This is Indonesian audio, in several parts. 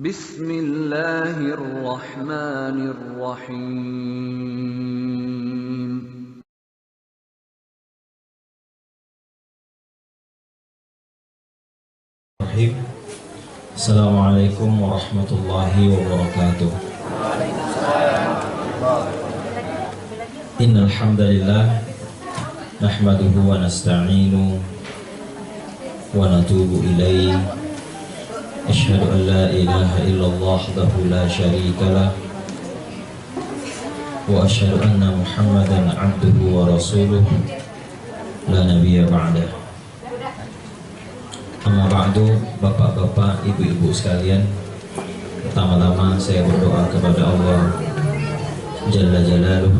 Bismillahirrahmanirrahim. Assalamualaikum warahmatullahi wabarakatuh. Innal hamdalillah nahmaduhu wa nasta'inu wa natubu ilaihi. Asyhadu an la ilaha illallah wahdahu la syarika lah wa asyhadu anna Muhammadan abduhu wa rasuluh la nabiyya ba'dah. Amma ba'du, bapak-bapak, ibu-ibu sekalian, pertama-tama saya berdoa kepada Allah Jalla Jalaluh,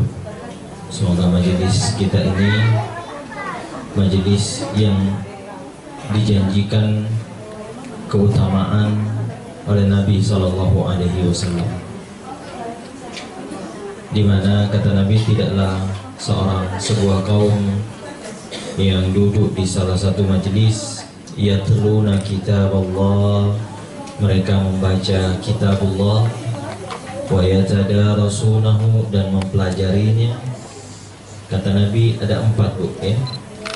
semoga majelis kita ini majelis yang dijanjikan keutamaan oleh Nabi Sallallahu Alaihi Wasallam, di mana kata Nabi tidaklah sebuah kaum yang duduk di salah satu majelis yatluna kitab Allah, mereka membaca kitab Allah, wa yatadarasunahu, dan mempelajarinya. Kata Nabi ada 4 ya.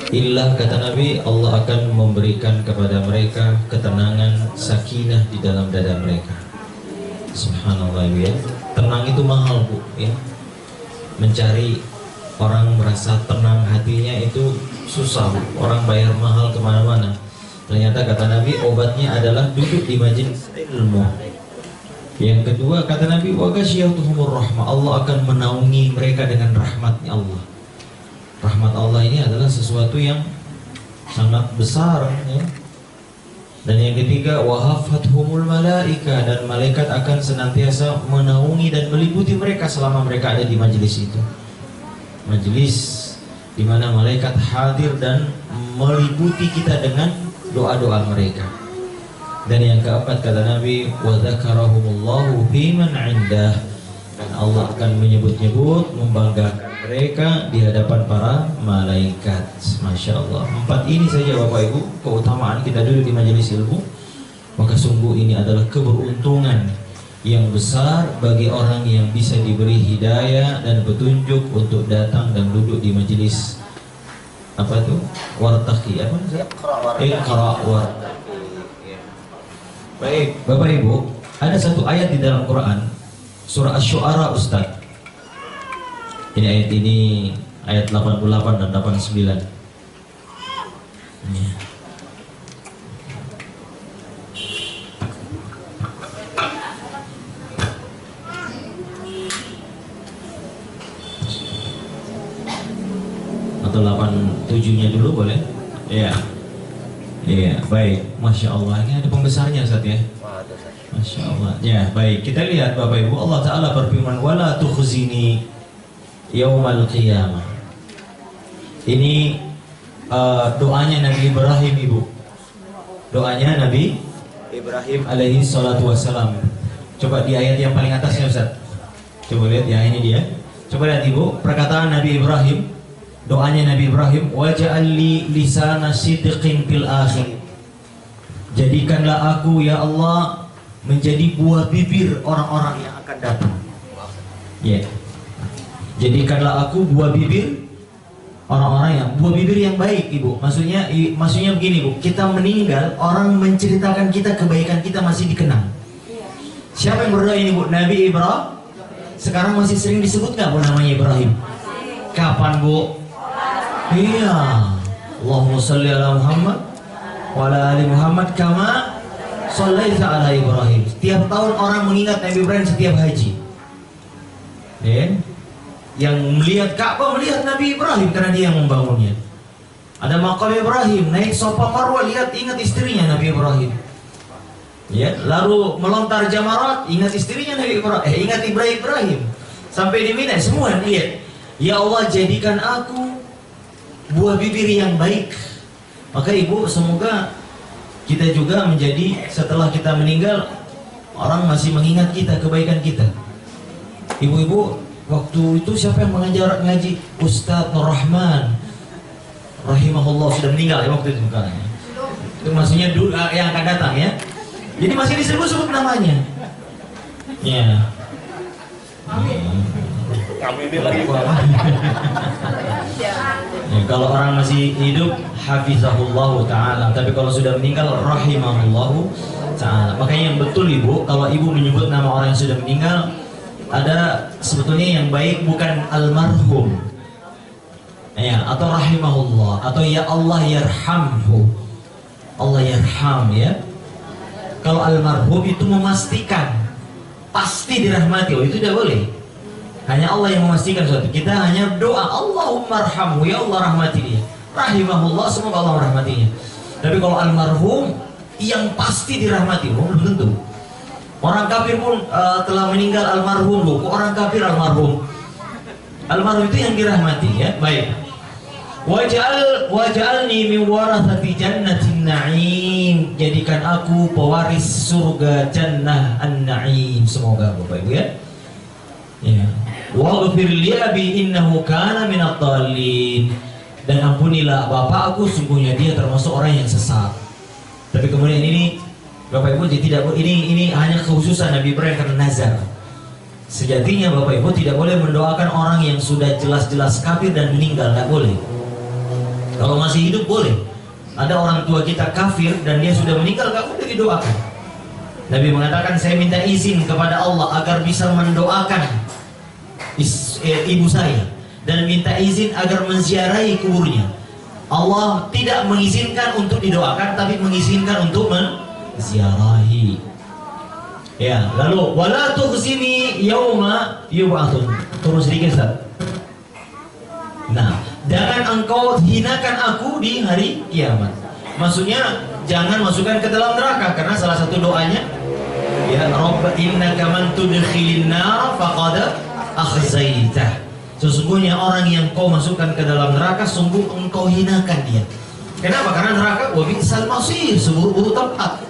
Illa, kata Nabi, Allah akan memberikan kepada mereka ketenangan, sakinah di dalam dada mereka. Subhanallah ya. Tenang itu mahal bu ya. Mencari orang merasa tenang hatinya itu susah bu. Orang bayar mahal kemana-mana. Ternyata kata Nabi obatnya adalah duduk di majelis ilmu. Yang kedua kata Nabi wa ghasyiyatuhumur rahmah, Allah akan menaungi mereka dengan rahmatnya Allah. Rahmat Allah ini adalah sesuatu yang sangat besar ya. Dan yang ketiga wahafathumul malaika, dan malaikat akan senantiasa menaungi dan meliputi mereka selama mereka ada di majelis itu. Majelis di mana malaikat hadir dan meliputi kita dengan doa-doa mereka. Dan yang keempat kata Nabi wa dzakarahumullahu fiman 'indah, dan Allah akan menyebut-nyebut, membanggakan mereka di hadapan para malaikat. Masya Allah. 4 ini saja Bapak Ibu keutamaan kita duduk di majelis ilmu. Maka sungguh ini adalah keberuntungan yang besar bagi orang yang bisa diberi hidayah dan petunjuk untuk datang dan duduk di majelis apa itu? Wartaqi apa? Iqra wartaqi. Baik, Bapak Ibu, ada satu ayat di dalam Quran, surah Asy-Syu'ara Ustaz. Ini ayat ini ayat 88 dan 89. Ya. Atau 87-nya dulu boleh? Iya. Iya, baik. Masya Allah, ini ada pembesarnya Ustaz ya. Masya Allah. Ya, baik. Kita lihat Bapak Ibu, Allah Ta'ala berfirman, wala tukhzini yaumal qiyamah. Ini doanya Nabi Ibrahim Ibu. Doanya Nabi Ibrahim alaihi salatu wassalam. Coba di ayat yang paling atasnya Ustaz. Coba lihat ya, ini dia. Coba lihat Ibu, perkataan Nabi Ibrahim. Doanya Nabi Ibrahim, waj'alli lisana sidqin fil akhir. Jadikanlah aku ya Allah menjadi buah bibir orang-orang yang akan datang. Ya. Jadikanlah aku buah bibir orang-orang buah bibir yang baik Ibu. Maksudnya begini Bu, kita meninggal, orang menceritakan kita, kebaikan kita masih dikenang. Siapa yang berdoa ini Bu? Nabi Ibrahim. Sekarang masih sering disebut nggak Bu namanya Ibrahim? Kapan Bu? Iya. Allahumma sholli ala Muhammad wa ala ali Muhammad kama shallaita ala Ibrahim. Setiap tahun orang mengingat Nabi Ibrahim setiap haji. Ya. Yang melihat Ka'bah melihat Nabi Ibrahim karena dia yang membangunnya. Ada makam Ibrahim, naik Safa Marwah, ingat istrinya Nabi Ibrahim. Ya, lalu melontar jamarat, ingat istrinya Nabi Ibrahim, ingat Ibrahim. Sampai di Mina semua lihat. Ya Allah, jadikan aku buah bibir yang baik. Maka ibu, semoga kita juga menjadi, setelah kita meninggal, orang masih mengingat kita, kebaikan kita. Ibu-ibu, waktu itu siapa yang ngaji? Ustadz Nur Rahman rahimahullah, sudah meninggal ya waktu itu bukan? Itu maksudnya dulu yang akan datang ya. Jadi masih disebut-sebut namanya. Ya. Kami ini lagi Ya, kalau orang masih hidup hafizahullah ta'ala, tapi kalau sudah meninggal rahimahullah ta'ala. Makanya yang betul ibu, kalau ibu menyebut nama orang yang sudah meninggal, ada sebetulnya yang baik bukan almarhum ya, atau rahimahullah, atau ya Allah yarhamhu, Allah yarham ya. Kalau almarhum itu memastikan pasti dirahmati, oh itu tidak boleh. Hanya Allah yang memastikan sesuatu. Kita hanya doa Allahumma arhamhu, ya Allah rahmati dia. Rahimahullah, semoga Allah merahmatinya. Tapi kalau almarhum yang pasti dirahmati, oh belum tentu. Orang kafir pun telah meninggal almarhum, loh. Orang kafir almarhum. Almarhum itu yang dirahmati ya. Baik. Waj'alni min warathati jannatin na'im. Jadikan aku pewaris surga jannah an-na'im. Semoga Bapak Ibu ya. Ya. Waghfir li abi innahu kana minadh dhalin. Dan ampunilah bapak aku, sungguhnya dia termasuk orang yang sesat. Tapi kemudian ini Bapak Ibu tidak, ini hanya kekhususan Nabi Ibrahim karena nazar. Sejatinya Bapak Ibu tidak boleh mendoakan orang yang sudah jelas-jelas kafir dan meninggal, nggak boleh. Kalau masih hidup boleh. Ada orang tua kita kafir dan dia sudah meninggal, nggak boleh didoakan. Nabi mengatakan, saya minta izin kepada Allah agar bisa mendoakan ibu saya dan minta izin agar menziarahi kuburnya. Allah tidak mengizinkan untuk didoakan, tapi mengizinkan untuk menziarahi. Ya, lalu wala tukhzini yauma yub'atsun. Turun sedikit Ustaz. Nah, jangan engkau hinakan aku di hari kiamat. Maksudnya jangan masukkan ke dalam neraka, karena salah satu doanya ya Rabb innaka man tudkhilin nar faqad akhzaitah. Sesungguhnya orang yang kau masukkan ke dalam neraka, sungguh engkau hinakan dia. Kenapa? Karena neraka wa bi'sal masir, seburuk-buruk tempat.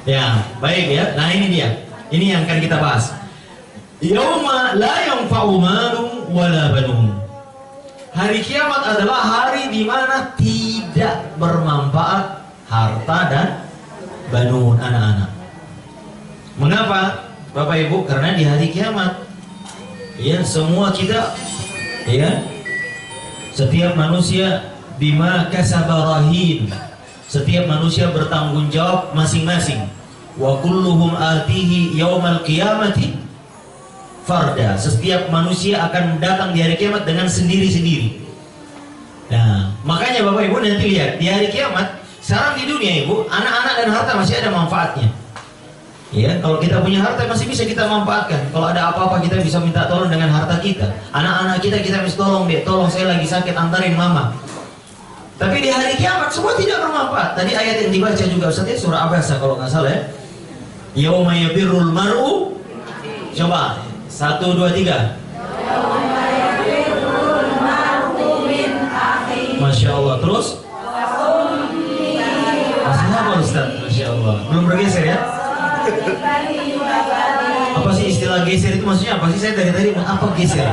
Ya, baik ya. Nah ini dia. Ini yang akan kita bahas. Yauma la yanfa'u malun wala banun. Hari kiamat adalah hari di mana tidak bermanfaat harta dan banun, anak-anak. Mengapa Bapak Ibu? Karena di hari kiamat ya semua kita ya, setiap manusia bima kasaba rahin. Setiap manusia bertanggung jawab masing-masing. Wa kulluhum atihi yaumal qiyamati farda. Setiap manusia akan datang di hari kiamat dengan sendiri-sendiri. Nah, makanya Bapak Ibu nanti lihat di hari kiamat. Sekarang di dunia Ibu, anak-anak dan harta masih ada manfaatnya. Ya, kalau kita punya harta masih bisa kita manfaatkan. Kalau ada apa-apa kita bisa minta tolong dengan harta kita. Anak-anak kita bisa tolong deh, tolong saya lagi sakit, antarin mama. Tapi di hari kiamat semua tidak bermanfaat. Tadi ayat yang dibaca juga Ustaz ya, surah Abasa kalau nggak salah ya. Yauma yafirrul mar'u. Coba 1, 2, 3. Masya Allah. Terus? Maksudnya apa Ustaz? Masya Allah. Belum bergeser ya? Apa sih istilah geser itu, maksudnya apa sih? Saya dari tadi apa geser?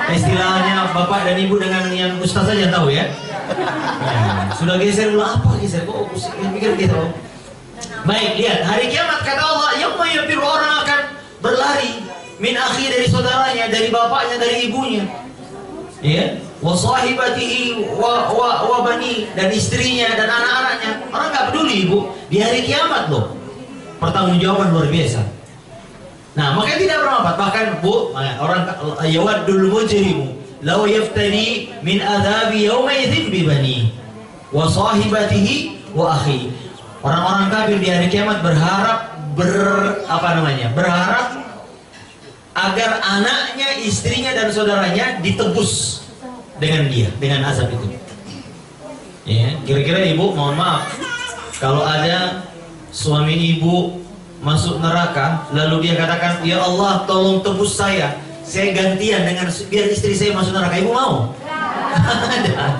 Istilahnya Bapak dan Ibu dengan yang Ustaz saja tahu ya? Ya, sudah geser dulu, apa geser? Kok pikir gitu? Baik, lihat hari kiamat kata Allah, yauma yafirru, orang akan berlari min akhi, dari saudaranya, dari bapaknya, dari ibunya. Ya, wa sahibatihi wa bani, dan istrinya dan anak-anaknya. Orang nggak peduli Ibu, di hari kiamat loh. Pertanggungjawaban luar biasa. Nah, makanya tidak bermanfaat. Bahkan Bu, orang yawaddul mujrimu law yaftari min adzabi yawma idzin bi bani wa sahibatihi wa akhi. Orang-orang kafir di hari kiamat berharap berharap agar anaknya, istrinya dan saudaranya ditebus dengan dia, dengan azab itu. Ya, kira-kira Ibu mohon maaf kalau ada suami ibu masuk neraka, lalu dia katakan, ya Allah tolong tebus saya gantian dengan biar istri saya masuk neraka, ibu mau? Ada.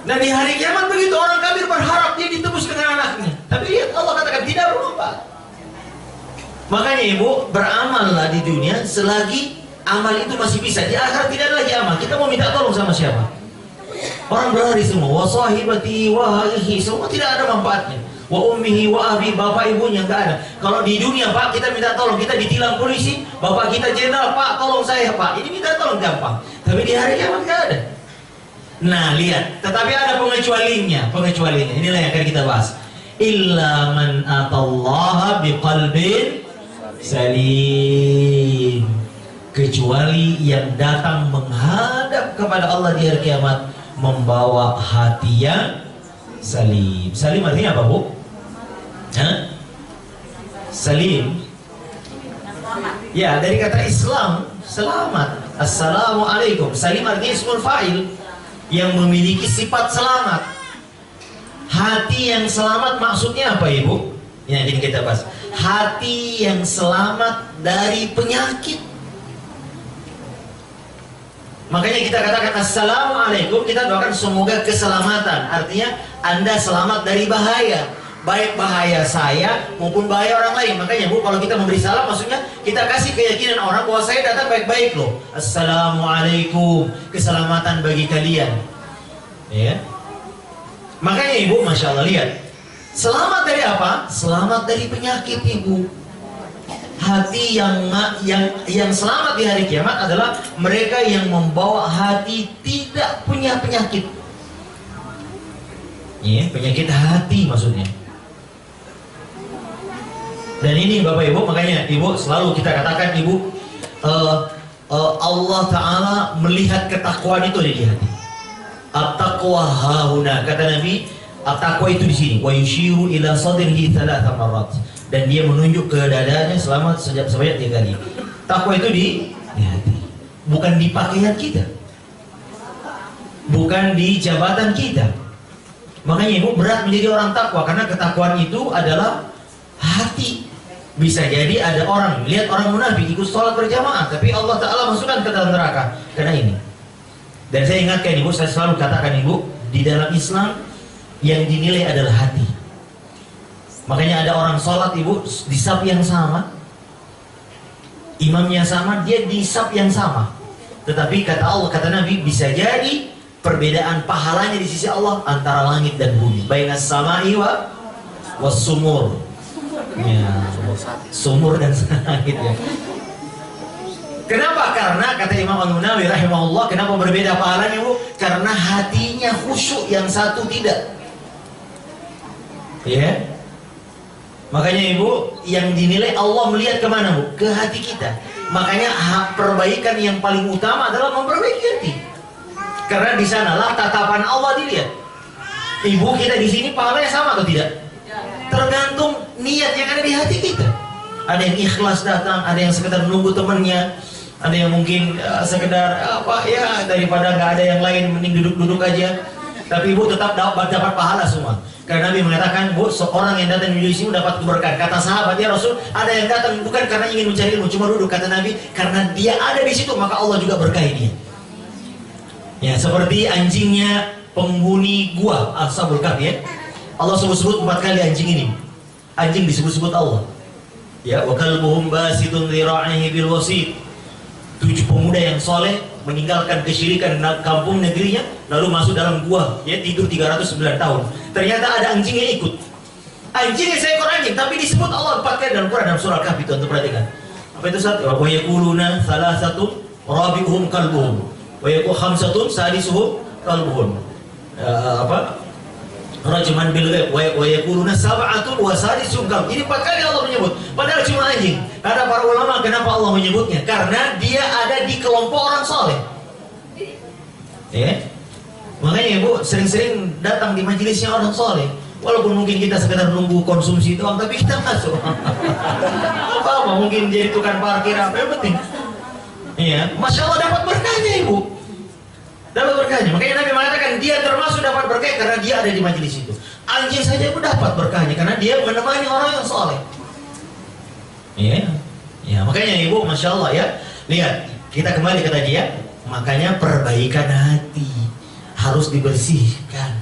Nah di hari kiamat begitu, orang kafir berharap dia ditebus dengan anaknya, tapi lihat Allah katakan tidak berubah. Makanya ibu, beramallah di dunia selagi amal itu masih bisa. Di akhirat tidak ada lagi amal. Kita mau minta tolong sama siapa? Orang berlari semua, wa sahibati wa akhihi, semua tidak ada manfaatnya. Wa ummihi wa abi, bapak ibunya nggak ada. Kalau di dunia Pak, kita minta tolong, kita ditilang polisi, bapak kita jenderal, Pak tolong saya Pak, ini minta tolong gampang. Tapi di hari kiamat nggak ada. Nah lihat, tetapi ada pengecualiannya. Inilah yang akan kita bahas. Illa man atallaha biqalbin salim. Kecuali yang datang menghadap kepada Allah di hari kiamat membawa hati yang salim. Salim artinya apa, Bu? Hah? Salim. Ya, dari kata Islam, selamat. Assalamualaikum. Salim artinya ismul fa'il, yang memiliki sifat selamat. Hati yang selamat maksudnya apa, Ibu? Yang ingin kita bahas. Hati yang selamat dari penyakit. Makanya kita katakan assalamualaikum, kita doakan semoga keselamatan. Artinya Anda selamat dari bahaya, baik bahaya saya maupun bahaya orang lain. Makanya Bu, kalau kita memberi salam, maksudnya kita kasih keyakinan orang bahwa saya datang baik-baik loh. Assalamualaikum, keselamatan bagi kalian. Ya. Makanya Ibu, Masya Allah, lihat, selamat dari apa? Selamat dari penyakit, Ibu. Hati yang selamat di hari kiamat adalah mereka yang membawa hati tidak punya penyakit. Ya, penyakit hati maksudnya. Dan ini Bapak Ibu, makanya Ibu selalu kita katakan, Ibu, Allah Ta'ala melihat ketakwaan itu di hati. At-taqwa hahuna, kata Nabi, at-taqwa itu di sini. Wa yushiru ila sadrihi thalatha marrat. Dan dia menunjuk ke dadanya sebanyak 3 kali. Takwa itu di hati, bukan di pakaian kita, bukan di jabatan kita. Makanya Ibu berat menjadi orang takwa, karena ketakwaan itu adalah hati. Bisa jadi ada orang, lihat orang munafik ikut sholat berjamaah, tapi Allah Ta'ala masukkan ke dalam neraka karena ini. Dan saya ingatkan Ibu, saya selalu katakan Ibu, di dalam Islam yang dinilai adalah hati. Makanya ada orang sholat Ibu di saf yang sama, imamnya sama, dia di saf yang sama. Tetapi kata Allah, kata Nabi, bisa jadi perbedaan pahalanya di sisi Allah antara langit dan bumi. Bainas samai was sumur. Ya, sumur dan langit ya. Kenapa? Karena kata Imam An-Nawawi rahimahullah, kenapa berbeda pahalanya Bu? Karena hatinya khusyuk, yang satu tidak. Ya. Makanya Ibu, yang dinilai Allah melihat kemana Bu? Ke hati kita. Makanya perbaikan yang paling utama adalah memperbaiki hati. Karena di sanalah tatapan Allah dilihat. Ibu, kita di sini pahalanya sama atau tidak? Tergantung niat yang ada di hati kita. Ada yang ikhlas datang, ada yang sekedar menunggu temannya, ada yang mungkin sekedar apa ya, daripada nggak ada yang lain mending duduk-duduk aja. Tapi Ibu tetap dapat pahala semua. Karena Nabi mengatakan, Bu, seorang yang datang menuju sini dapat keberkahan. Kata sahabat, ya Rasul, ada yang datang bukan karena ingin mencari ilmu, cuma duduk. Kata Nabi, karena dia ada di situ, maka Allah juga berkahi dia. Ya, seperti anjingnya penghuni gua Ashabul Kahfi ya. Allah sebut-sebut 4 kali anjing ini. Anjing disebut-sebut Allah. Ya, wa kalbuhum basitun dhira'ihi bil wasit. 7 pemuda yang soleh meninggalkan kesyirikan kampung negerinya, lalu masuk dalam gua, ya, tidur 309 tahun. Ternyata ada anjing yang ikut. Anjingnya seekor anjing, tapi disebut Allah 4 kali dalam Quran, dalam surah Kahfi. Tuan-tuan perhatikan. Apa itu satu? Wa yaquluna salasatun rabi'uhum kalbuhum wa yaqulu khamsatun sadisuhum kalbuhum. Rajman bil ghaib wa yaquluna sab'atun wa sadisuhum kalbuhum. Ini 4 kali Allah menyebut, padahal cuma anjing. Kata para ulama, kenapa Allah menyebutnya? Karena dia ada di kelompok orang soleh. Ya. Makanya Bu, sering-sering datang di majelisnya orang soleh. Walaupun mungkin kita sekedar nunggu konsumsi doang, tapi kita masuk. Apa-apa, mungkin jadi tukang parkir, apa yang penting. Iya, Masya Allah dapat berkahnya Ibu. Dapat berkahnya. Makanya Nabi mengatakan dia termasuk dapat berkah karena dia ada di majelis itu. Anjing saja pun dapat berkahnya karena dia menemani orang yang soleh. Iya, ya makanya ibu, masya Allah ya. Lihat, kita kembali ke tadi ya. Makanya perbaikan hati harus dibersihkan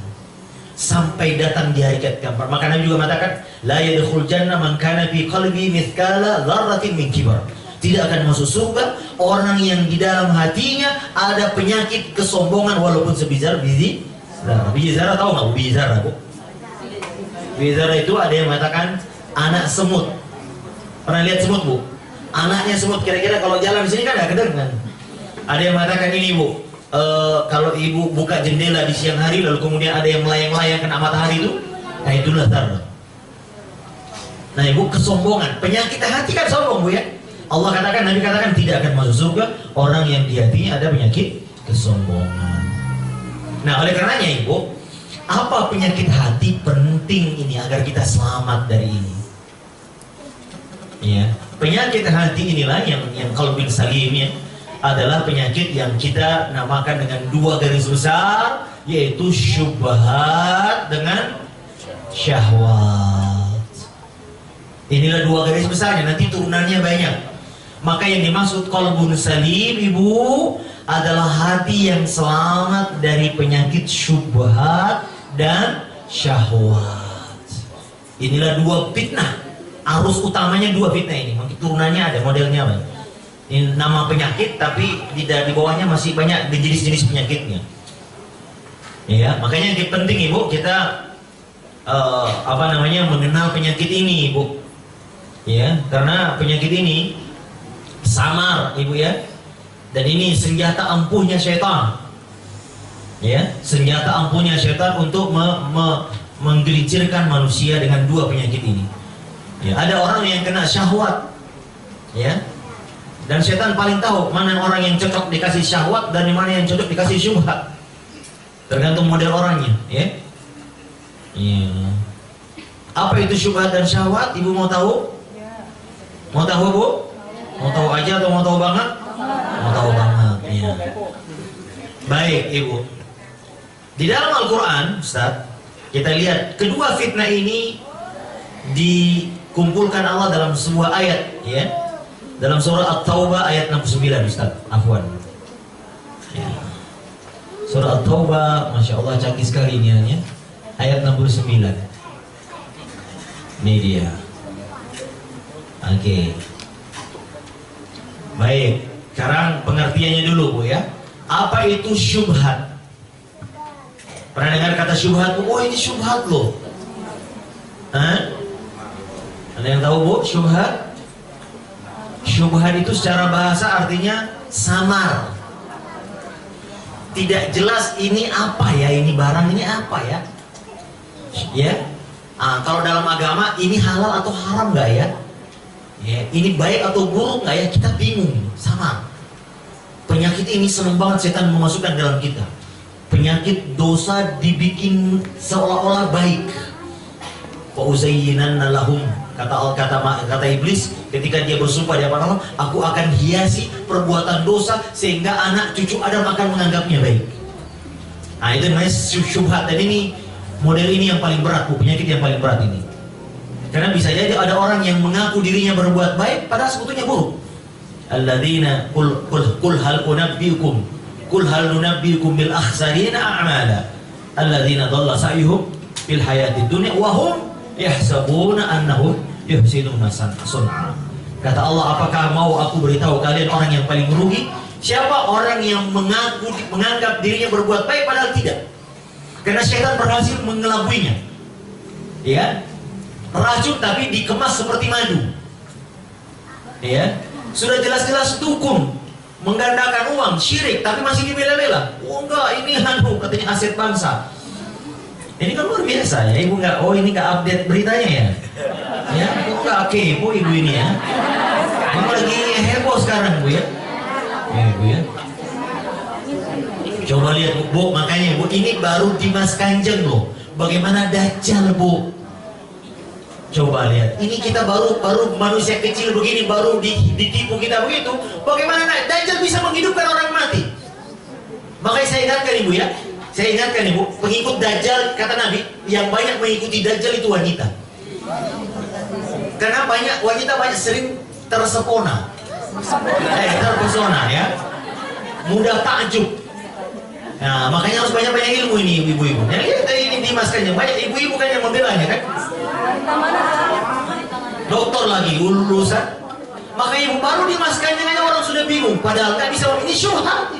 sampai datang di hari kiamat. Maka Nabi juga mengatakan, la yadkhul jannah man kana fi qalbi mithqala dzarratin min kibar. Tidak akan masuk surga orang yang di dalam hatinya ada penyakit kesombongan walaupun sebesar biji zarah. Biji zarah tahu nggak biji zarah, Bu? Biji zarah itu ada yang mengatakan anak semut. Pernah lihat semut, Bu? Anaknya semut kira-kira kalau jalan di sini kan nggak kedengeran. Ada yang mengatakan ini, Bu, kalau ibu buka jendela di siang hari lalu kemudian ada yang melayang-layang kena matahari itu, nah itulah zarah. Nah ibu, kesombongan, penyakit hati kan sombong, Bu ya. Allah katakan, Nabi katakan tidak akan masuk surga orang yang di hatinya ada penyakit kesombongan. Nah oleh karenanya ibu, apa penyakit hati penting ini agar kita selamat dari ini? Ya, penyakit hati inilah yang kalau bin Salim ya, adalah penyakit yang kita namakan dengan 2 garis besar, yaitu syubhat dengan syahwat. Inilah 2 garis besarnya, nanti turunannya banyak. Maka yang dimaksud qalbun salim ibu adalah hati yang selamat dari penyakit syubhat dan syahwat. Inilah 2 fitnah, arus utamanya 2 fitnah ini. Mungkin turunannya ada, modelnya apa? Ini nama penyakit, tapi di bawahnya masih banyak jenis-jenis penyakitnya. Ya, makanya yang penting ibu kita mengenal penyakit ini ibu. Ya, karena penyakit ini samar ibu ya, dan ini senjata ampuhnya syaitan. Ya, senjata ampuhnya syaitan untuk menggelincirkan manusia dengan 2 penyakit ini. Ya, ada orang yang kena syahwat, ya, dan syaitan paling tahu mana orang yang cocok dikasih syahwat dan mana yang cocok dikasih syubhat. Tergantung model orangnya, ya. Ya. Apa itu syubhat dan syahwat? Ibu mau tahu? Mau tahu, Bu? Mau tahu aja atau mau tahu banget? Mau tahu banget, ya. Baik, Ibu. Di dalam Al-Quran, Ustaz, kita lihat kedua fitnah ini dikumpulkan Allah dalam sebuah ayat, ya. Dalam surah At-Taubah ayat 69, Ustaz. Afwan. Ya. Surah At-Taubah, Masya Allah canggih sekali ini ya. Ayat 69. Ini dia. Oke. Baik, sekarang pengertiannya dulu, Bu ya. Apa itu syubhat? Pernah dengar kata syubhat? Oh, ini syubhat loh. Hah? Ada yang tahu, Bu, syubhat? Syubhat itu secara bahasa artinya samar. Tidak jelas ini apa ya, ini barang ini apa ya? Ya. Kalau dalam agama ini halal atau haram nggak ya? Ya, ini baik atau buruk nggak ya? Kita bingung, sama. Penyakit ini senang banget setan memasukkan dalam kita. Penyakit dosa dibikin seolah-olah baik. Fauzayyinanna lahum, kata iblis ketika dia bersumpah di hadapan Allah, aku akan hiasi perbuatan dosa sehingga anak cucu Adam akan menganggapnya baik. Nah itu namanya syubhat. Dan ini model ini yang paling berat, Bu, penyakit yang paling berat ini. Karena bisa jadi ada orang yang mengaku dirinya berbuat baik padahal sebetulnya buruk. Alladzina qul hal nunabbiukum bil akhsarina a'mala alladzina dhalla sa'yuhum fil hayatid dunya wa hum yahsabuna annahum yuhsinuna sun'a. Kata Allah, apakah mau aku beritahu kalian orang yang paling merugi? Siapa orang yang menganggap dirinya berbuat baik padahal tidak? Karena syaitan berhasil mengelabuinya. Ya, racun tapi dikemas seperti madu. Ya, sudah jelas-jelas dukun, menggandakan uang, syirik, tapi masih dibela-bela. Oh enggak, ini katanya aset bangsa. Ini kan luar biasa ya, ibu nggak, oh ini nggak update beritanya ya? Ya, kok nggak kepo ibu ini ya? Ibu lagi heboh sekarang, Bu ya? Ya, Bu ya. Coba lihat, Bu, makanya Bu, ini baru Dimas Kanjeng loh. Bagaimana Dajjal, Bu? Coba lihat, ini kita baru manusia kecil begini, baru ditipu kita begitu. Bagaimana Dajjal bisa menghidupkan orang mati? Makanya saya ingatkan Ibu ya, Saya ingatkan ibu, pengikut Dajjal, kata Nabi, yang banyak mengikuti Dajjal itu wanita. Karena wanita banyak sering terpesona ya, mudah takjub. Nah, makanya harus banyak-banyak ilmu ini ibu-ibu. Yang lihat tadi ini dimaskannya, banyak ibu-ibu kan yang membelanya kan. Dokter lagi lulusan, makanya ibu baru dimaskannya hanya orang sudah bingung. Padahal nggak bisa, ini syubhat.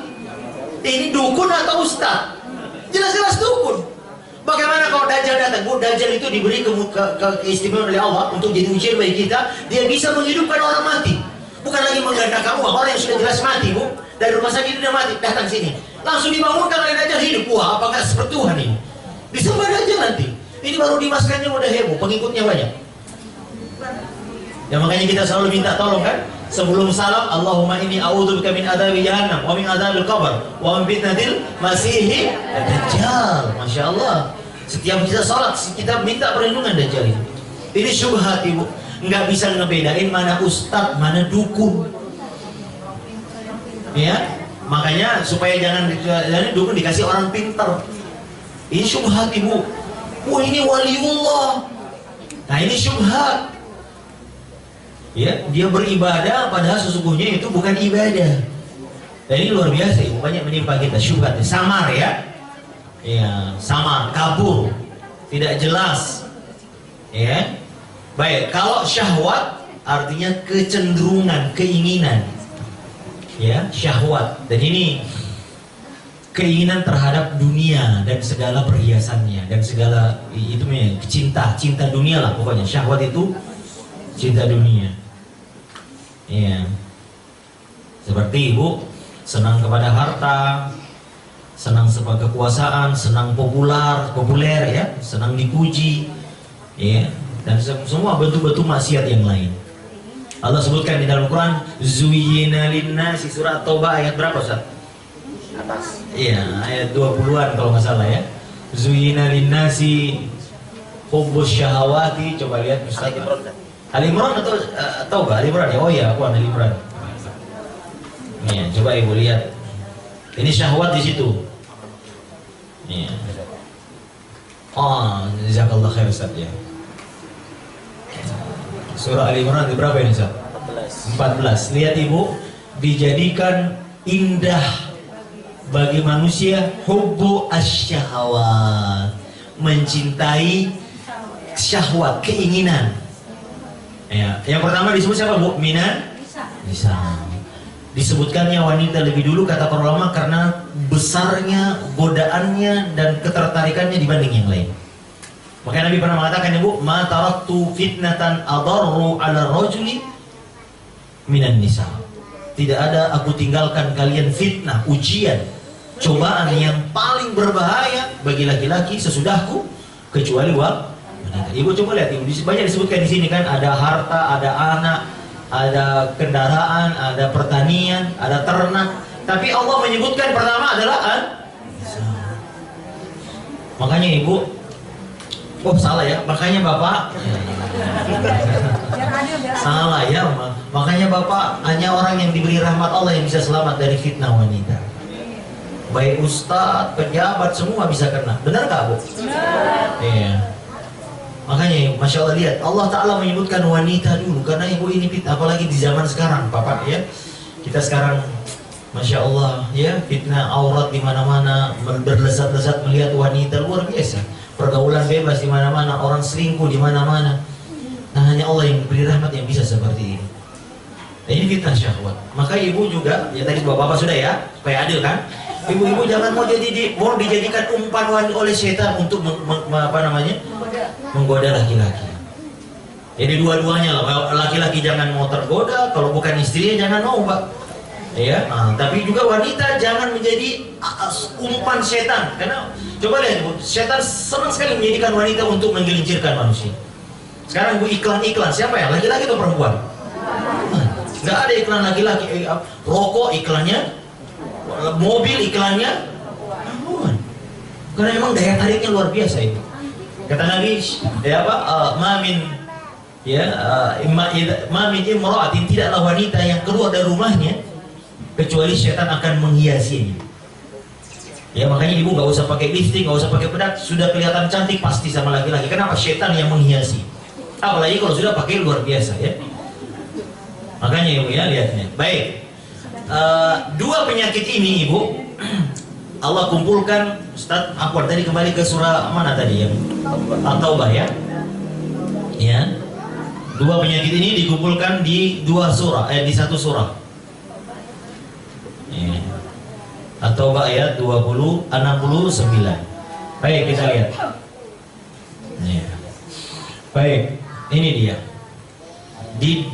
Ini dukun atau ustaz? Jelas-jelas dukun. Bagaimana kalau Dajjal datang? Bu, Dajjal itu diberi keistimewaan oleh Allah untuk jadi ujian bagi kita. Dia bisa menghidupkan orang mati. Bukan lagi menggandakan orang yang sudah jelas mati, Bu. Dari rumah sakit sudah mati, datang sini. Langsung dibangunkan oleh Dajjal hidup. Wah, apa nggak seperti Tuhan ini? Disembah Dajjal nanti. Ini baru dimaskannya udah heboh, pengikutnya banyak. Ya makanya kita selalu minta tolong kan, sebelum salam, Allahumma inni a'udzubika min adzabi jahannam wa min adzabil qabr wa min fitnatil masiihid dajjal. Masya Allah. Setiap kita salat kita minta perlindungan Dajjal ini. Ini syubhat ibu, nggak bisa ngebedain mana ustaz, mana dukun. Ya, makanya supaya jangan dukun dikasih orang pintar. Ini syubhat ibu. Wah ini waliullah. Nah ini syubhat. Ya, dia beribadah padahal sesungguhnya itu bukan ibadah. Dan ini luar biasa, ibu, banyak menimpa kita syubhat, samar ya. Ya, samar, kabur, tidak jelas. Ya. Baik, kalau syahwat artinya kecenderungan, keinginan. Ya, syahwat. Dan ini keinginan terhadap dunia dan segala perhiasannya dan segala itu cinta dunia lah pokoknya. Syahwat itu cinta dunia. Ya. Seperti ibu senang kepada harta, senang sebagai kekuasaan, senang populer ya, senang dipuji, ya, dan semua bentuk-bentuk maksiat yang lain. Allah sebutkan di dalam Quran, zuyyina linnasi, surat Taubah ayat berapa Ustaz? Atas. Iya, ayat 20-an kalau nggak salah ya. Zuyyina linnasi hubbus syahawati, coba lihat Ustaz. Ali Imran atau Taubah? Ali Imran ya. Oh iya, aku Ali Imran. Nih, coba ibu lihat. Ini syahwat di situ. Nih. Oh, jazakallah khair Ustaz ya. Surah Ali Imran di berapa ini Ustaz? 14. Lihat ibu, dijadikan indah bagi manusia hubbu asyahawat, mencintai syahwat, keinginan. Ya, yang pertama disebut siapa bu? Minan Nisa. Disebutkannya wanita lebih dulu kata para ulama karena besarnya godaannya dan ketertarikannya dibanding yang lain. Makanya Nabi pernah mengatakan ibu, ma taraktu fitnatan adarru ala rajuli minan nisa. Tidak ada aku tinggalkan kalian fitnah, ujian, cobaan yang paling berbahaya bagi laki-laki sesudahku kecuali wanita. Ibu coba lihat, ibu banyak disebutkan di sini kan, ada harta, ada anak, ada kendaraan, ada pertanian, ada ternak. Tapi Allah menyebutkan pertama adalah makanya ibu, oh salah ya, makanya bapak salah ya, makanya bapak hanya orang yang diberi rahmat Allah yang bisa selamat dari fitnah wanita. Baik ustadz, pejabat, semua bisa kena. Benar gak bu? Benar. Iya. Makanya Masya Allah lihat, Allah Ta'ala menyebutkan wanita dulu karena ibu ini fitnah, apalagi di zaman sekarang Bapak ya. Kita sekarang Masya Allah ya, fitnah aurat di mana-mana, berlesat-lesat melihat wanita, luar biasa. Pergaulan bebas di mana-mana, orang selingkuh di mana-mana. Nah hanya Allah yang beri rahmat yang bisa seperti ini. Nah, ini fitnah syahwat. Maka ibu juga, ya tadi bapak-bapak sudah ya, supaya adil kan. Ibu-ibu jangan mau dijadikan umpan oleh setan untuk menggoda laki-laki. Jadi dua-duanya lah, laki-laki jangan mau tergoda, kalau bukan istrinya jangan mau Pak. Ya, tapi juga wanita jangan menjadi umpan setan. Karena coba lihat, setan senang sekali menjadikan wanita untuk menggelincirkan manusia. Sekarang bu, iklan-iklan siapa ya? Laki-laki atau perempuan? Nggak ada iklan laki-laki. Rokok iklannya, mobil iklannya, karena memang daya tariknya luar biasa itu. Kata Nabi, ya apa? Mamin imra'atin, tidaklah wanita yang keluar dari rumahnya kecuali syaitan akan menghiasinya. Ya makanya ibu nggak usah pakai lipstick, nggak usah pakai bedak, sudah kelihatan cantik pasti sama laki-laki. Kenapa? Setan yang menghiasi. Apalagi kalau sudah pakai luar biasa ya. Makanya ibu ya lihatnya. Baik. Dua penyakit ini ibu Allah kumpulkan. Ustaz, aku tadi kembali ke surah mana tadi yang At-Taubah ya. Ya. Dua penyakit ini dikumpulkan di dua surah, di satu surah. Ya. At-Taubah ayat 69. Baik, kita lihat. Ya. Baik, ini dia.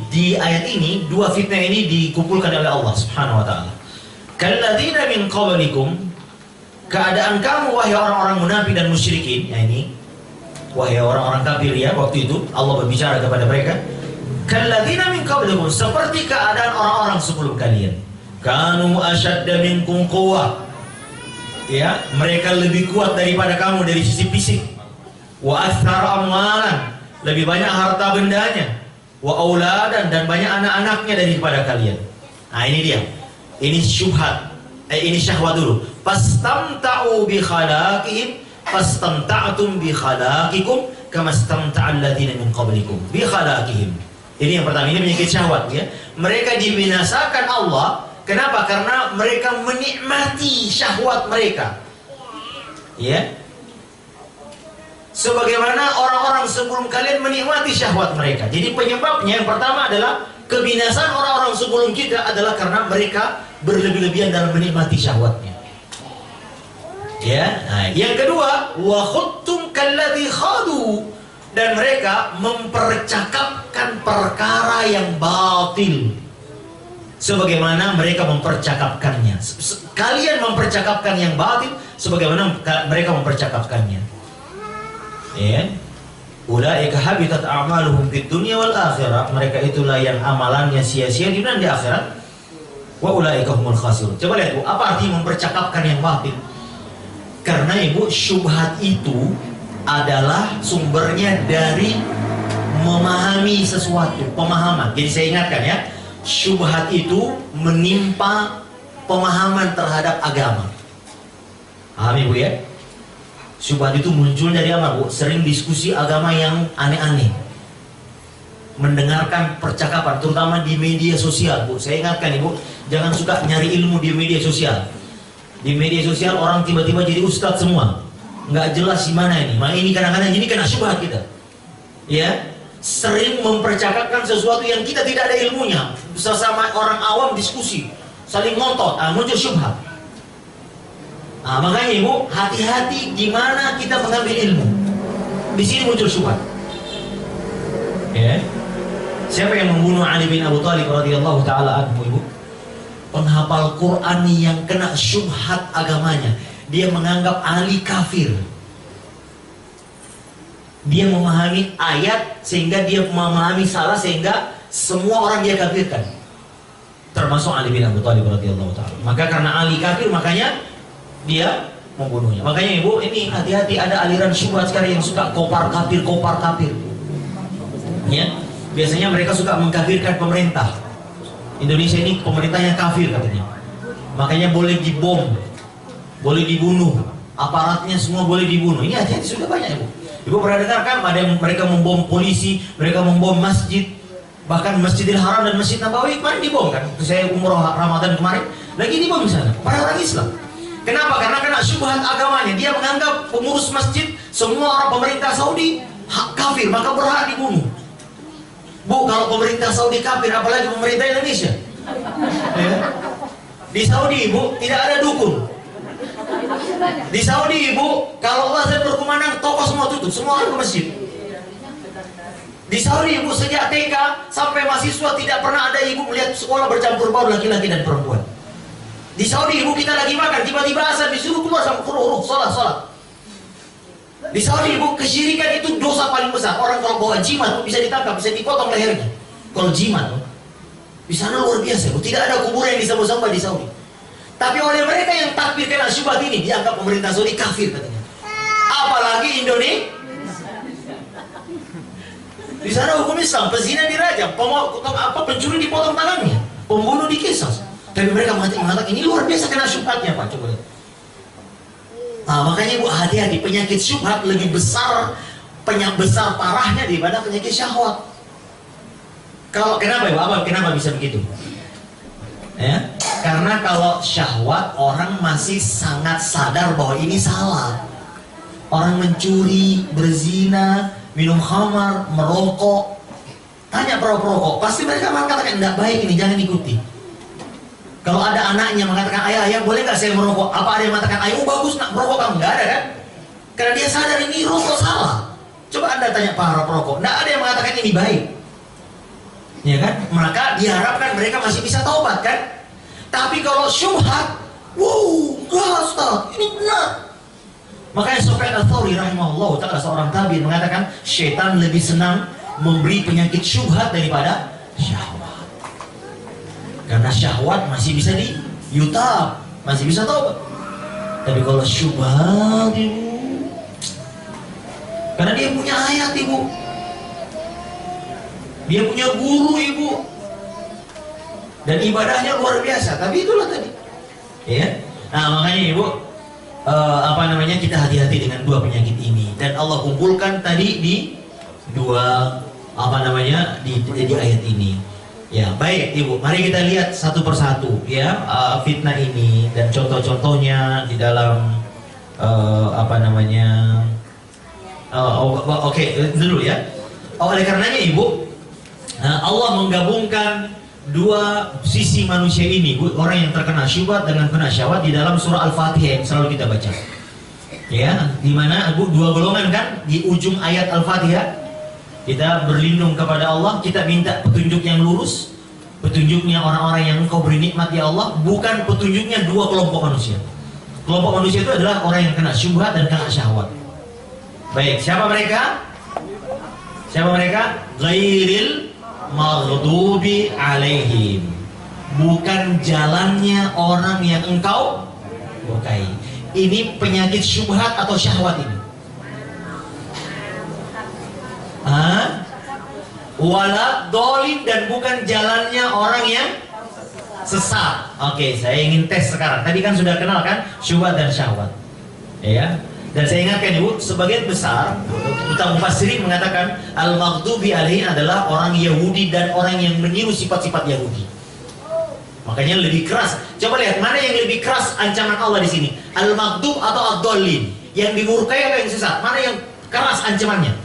Di ayat ini dua fitnah ini dikumpulkan oleh Allah Subhanahu wa taala. Kalladzina min qablikum, keadaan kamu wahai orang-orang munafik dan musyrikin, ya ini wahai orang-orang kafir ya, waktu itu Allah berbicara kepada mereka. Kalladzina min qablikum, seperti keadaan orang-orang sebelum kalian. Kanu asyadda minkum quwwah. Ya, mereka lebih kuat daripada kamu dari sisi fisik. Wa aktsara amwalan, lebih banyak harta bendanya. Wa auladan, dan banyak anak-anaknya daripada kalian. Nah, ini dia. Ini syubhat. Ini syahwat dulu. Fastamta'u bi khalaqihim fastamta'tum bi khalaqikum kama istamta'al ladzina min qablikum bi khalaqihim. Ini yang pertama, ini penyakit syahwat ya. Mereka dibinasakan Allah. Kenapa? Karena mereka menikmati syahwat mereka. Ya. Sebagaimana orang-orang sebelum kalian menikmati syahwat mereka. Jadi penyebabnya yang pertama adalah kebinasaan orang-orang sebelum kita adalah karena mereka berlebih-lebihan dalam menikmati syahwatnya. Ya. Nah, yang kedua, wa khuttum kalladzi khadu, dan mereka mempercakapkan perkara yang batil sebagaimana mereka mempercakapkannya. Kalian mempercakapkan yang batil sebagaimana mereka mempercakapkannya. Ya. Ulaika habitat a'maluhum fid dunya wal akhirah, mereka itulah yang amalannya sia-sia di dunia dan di akhirat. Wa ulaika humul khasirun. Coba lihat Bu, apa arti mempercakapkan yang batil? Karena Ibu, syubhat itu adalah sumbernya dari memahami sesuatu, pemahaman. Jadi saya ingatkan ya, syubhat itu menimpa pemahaman terhadap agama. Paham Ibu ya? Syubhat itu muncul dari apa Bu? Sering diskusi agama yang aneh-aneh, mendengarkan percakapan terutama di media sosial Bu. Saya ingatkan Ibu, jangan suka nyari ilmu di media sosial. Di media sosial orang tiba-tiba jadi ustadz semua, nggak jelas gimana ini. Nah, ini kadang-kadang ini kena syubhat kita. Ya, sering mempercakapkan sesuatu yang kita tidak ada ilmunya. Sesama orang awam diskusi, saling ngontot, muncul syubhat. Nah, makanya Ibu, hati-hati gimana kita mengambil ilmu. Di sini muncul syubhat. Ya. Siapa yang membunuh Ali bin Abi Thalib radhiyallahu taala anhu Ibu? Penghafal Quran yang kena syubhat agamanya. Dia menganggap Ali kafir. Dia memahami ayat sehingga dia memahami salah sehingga semua orang dia kafirkan. Termasuk Ali bin Abi Thalib radhiyallahu taala. Maka karena Ali kafir makanya dia membunuhnya. Makanya Ibu, ini hati-hati, ada aliran syubhat sekarang yang suka kopar kafir. Ya, biasanya mereka suka mengkafirkan pemerintah. Indonesia ini pemerintahnya kafir katanya. Makanya boleh dibom, boleh dibunuh, aparatnya semua boleh dibunuh. Ini hati-hati, sudah banyak Ibu. Ibu pernah dengar kan ada yang mereka membom polisi, mereka membom masjid, bahkan Masjidil Haram dan Masjid Nabawi kemarin dibom kan. Saya umroh Ramadan kemarin, lagi dibom di sana. Para orang Islam. Kenapa? Karena kena syubhat agamanya. Dia menganggap pengurus masjid, semua orang pemerintah Saudi kafir, maka berhak dibunuh. Bu, kalau pemerintah Saudi kafir, apalagi pemerintah Indonesia. Ya. Di Saudi Ibu tidak ada dukun. Di Saudi Ibu, kalau azan berkumandang, toko semua tutup, semua orang ke masjid. Di Saudi Ibu, sejak TK sampai mahasiswa tidak pernah ada ibu melihat sekolah bercampur baur laki-laki dan perempuan. Di Saudi Ibu, kita lagi makan, tiba-tiba azan disuruh keluar sama huruf, sholat. Di Saudi Ibu, kesyirikan itu dosa paling besar. Orang kalau bawa jimat bisa ditangkap, bisa dipotong lehernya. Kalau jimat, di sana luar biasa. Tidak ada kuburan yang disembah-sembah di Saudi. Tapi oleh mereka yang takfir kena syubhat ini, dianggap pemerintah Saudi kafir katanya. Apalagi Indonesia. Di sana hukum Islam, pezina dirajam, pencuri dipotong tangannya, pembunuh dikisas. Tapi mereka mengatakan ini luar biasa kena syubhatnya Pak. Coba lihat. Nah, makanya ibu hati-hati, penyakit syubhat lebih besar, besar parahnya daripada penyakit syahwat. Kalau kenapa ibu? Kenapa bisa begitu? Ya, karena kalau syahwat orang masih sangat sadar bahwa ini salah. Orang mencuri, berzina, minum khamar, merokok. Tanya perokok, pasti mereka mengatakan tidak baik ini, jangan ikuti. Kalau ada anaknya mengatakan, ayah boleh nggak saya merokok? Apa ada yang mengatakan, ayah bagus nak merokok kamu? Nggak ada kan? Karena dia sadar ini rokok salah. Coba anda tanya para perokok, nggak ada yang mengatakan ini baik, ya kan? Maka diharapkan mereka masih bisa taubat kan? Tapi kalau syubhat, enggak Ustaz, ini benar. Makanya Sufyan Ats-Tsauri rahimahullah ta'ala, seorang tabi'in, mengatakan syaitan lebih senang memberi penyakit syubhat daripada syahwat. Karena syahwat masih bisa diyutab, masih bisa taubat. Tapi kalau syubhat, ibu, karena dia punya ayat, ibu, dia punya guru, ibu, dan ibadahnya luar biasa. Tapi itulah tadi, ya. Nah, makanya ibu, kita hati-hati dengan dua penyakit ini, dan Allah kumpulkan tadi di dua di ayat ini. Ya, baik ibu, mari kita lihat satu persatu ya, fitnah ini dan contoh-contohnya di dalam oke, dulu ya. Oleh karenanya ibu, Allah menggabungkan dua sisi manusia ini, orang yang terkena syubhat dengan kena syahwat, di dalam surah Al-Fatihah yang selalu kita baca. Ya, di mana dua golongan kan di ujung ayat Al-Fatihah. Kita berlindung kepada Allah, kita minta petunjuk yang lurus, petunjuknya orang-orang yang Engkau beri nikmat ya Allah, bukan petunjuknya dua kelompok manusia. Kelompok manusia itu adalah orang yang kena syubhat dan kena syahwat. Baik, siapa mereka? Siapa mereka? Ghairil maghdubi alaihim, bukan jalannya orang yang Engkau murkai. Ini penyakit syubhat atau syahwat ini. Wala dolin, dan bukan jalannya orang yang sesat. Oke, saya ingin tes sekarang. Tadi kan sudah kenal kan syubhat dan syahwat, ya. Dan saya ingatkan ibu, sebagian besar mufassirin mengatakan al-maghdubi alaihi adalah orang Yahudi dan orang yang meniru sifat-sifat Yahudi. Makanya lebih keras. Coba lihat mana yang lebih keras ancaman Allah di sini, al-maghdub atau ad-dallin? Yang dimurkai atau yang sesat? Mana yang keras ancamannya?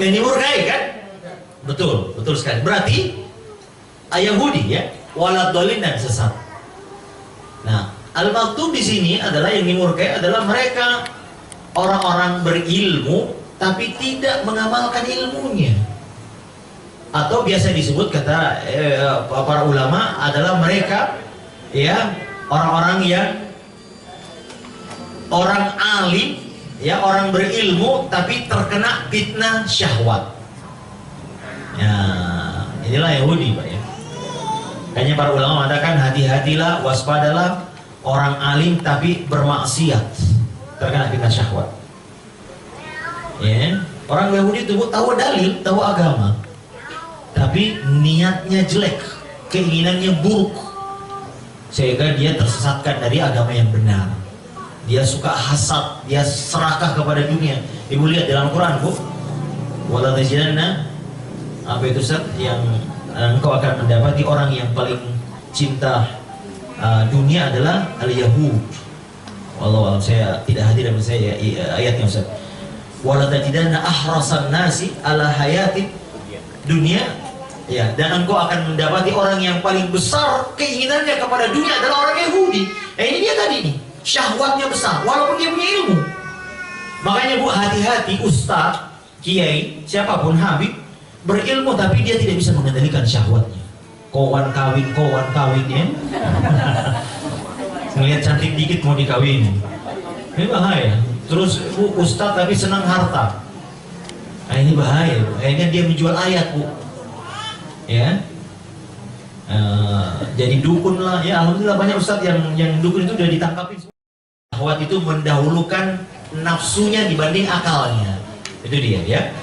Yang dimurkai kan? Betul, betul sekali. Berarti Yahudi ya, walad-dallin dan sesat. Nah, al-maghdub di sini adalah yang dimurkai adalah mereka orang-orang berilmu tapi tidak mengamalkan ilmunya. Atau biasa disebut kata para ulama adalah mereka ya orang-orang yang orang alim ya, orang berilmu tapi terkena fitnah syahwat. Ya, inilah Yahudi Pak ya. Kayaknya para ulama mengatakan hati-hatilah, waspadalah orang alim tapi bermaksiat, terkena fitnah syahwat. Ya, orang Yahudi itu tahu dalil, tahu agama, tapi niatnya jelek, keinginannya buruk, sehingga dia tersesatkan dari agama yang benar. Dia suka hasad, dia serakah kepada dunia. Ibu lihat dalam Quran, Bu, wala tajidanna, apa itu Ustaz, yang engkau akan mendapati orang yang paling cinta dunia adalah al-Yahud. Wallahu a'lam, saya tidak hadir dan saya ayatnya Ustaz. Wala tajidanna ahrasan nasi ala hayati dunia, ya, dan engkau akan mendapati orang yang paling besar keinginannya kepada dunia adalah orang Yahudi. Ini dia tadi nih, syahwatnya besar walaupun dia punya ilmu. Makanya Bu, hati-hati ustaz, kiai, siapapun habib berilmu tapi dia tidak bisa mengendalikan syahwatnya. Kawan kawin ya. Ngelihat cantik dikit mau dikawin. Ini bahaya. Terus Bu, ustaz tapi senang harta. Nah, ini bahaya. Akhirnya dia menjual ayat, Bu. Ya. Jadi dukun lah. Ya, alhamdulillah banyak ustaz yang dukun itu udah ditangkapin. Syahwat itu mendahulukan nafsunya dibanding akalnya. Itu dia ya.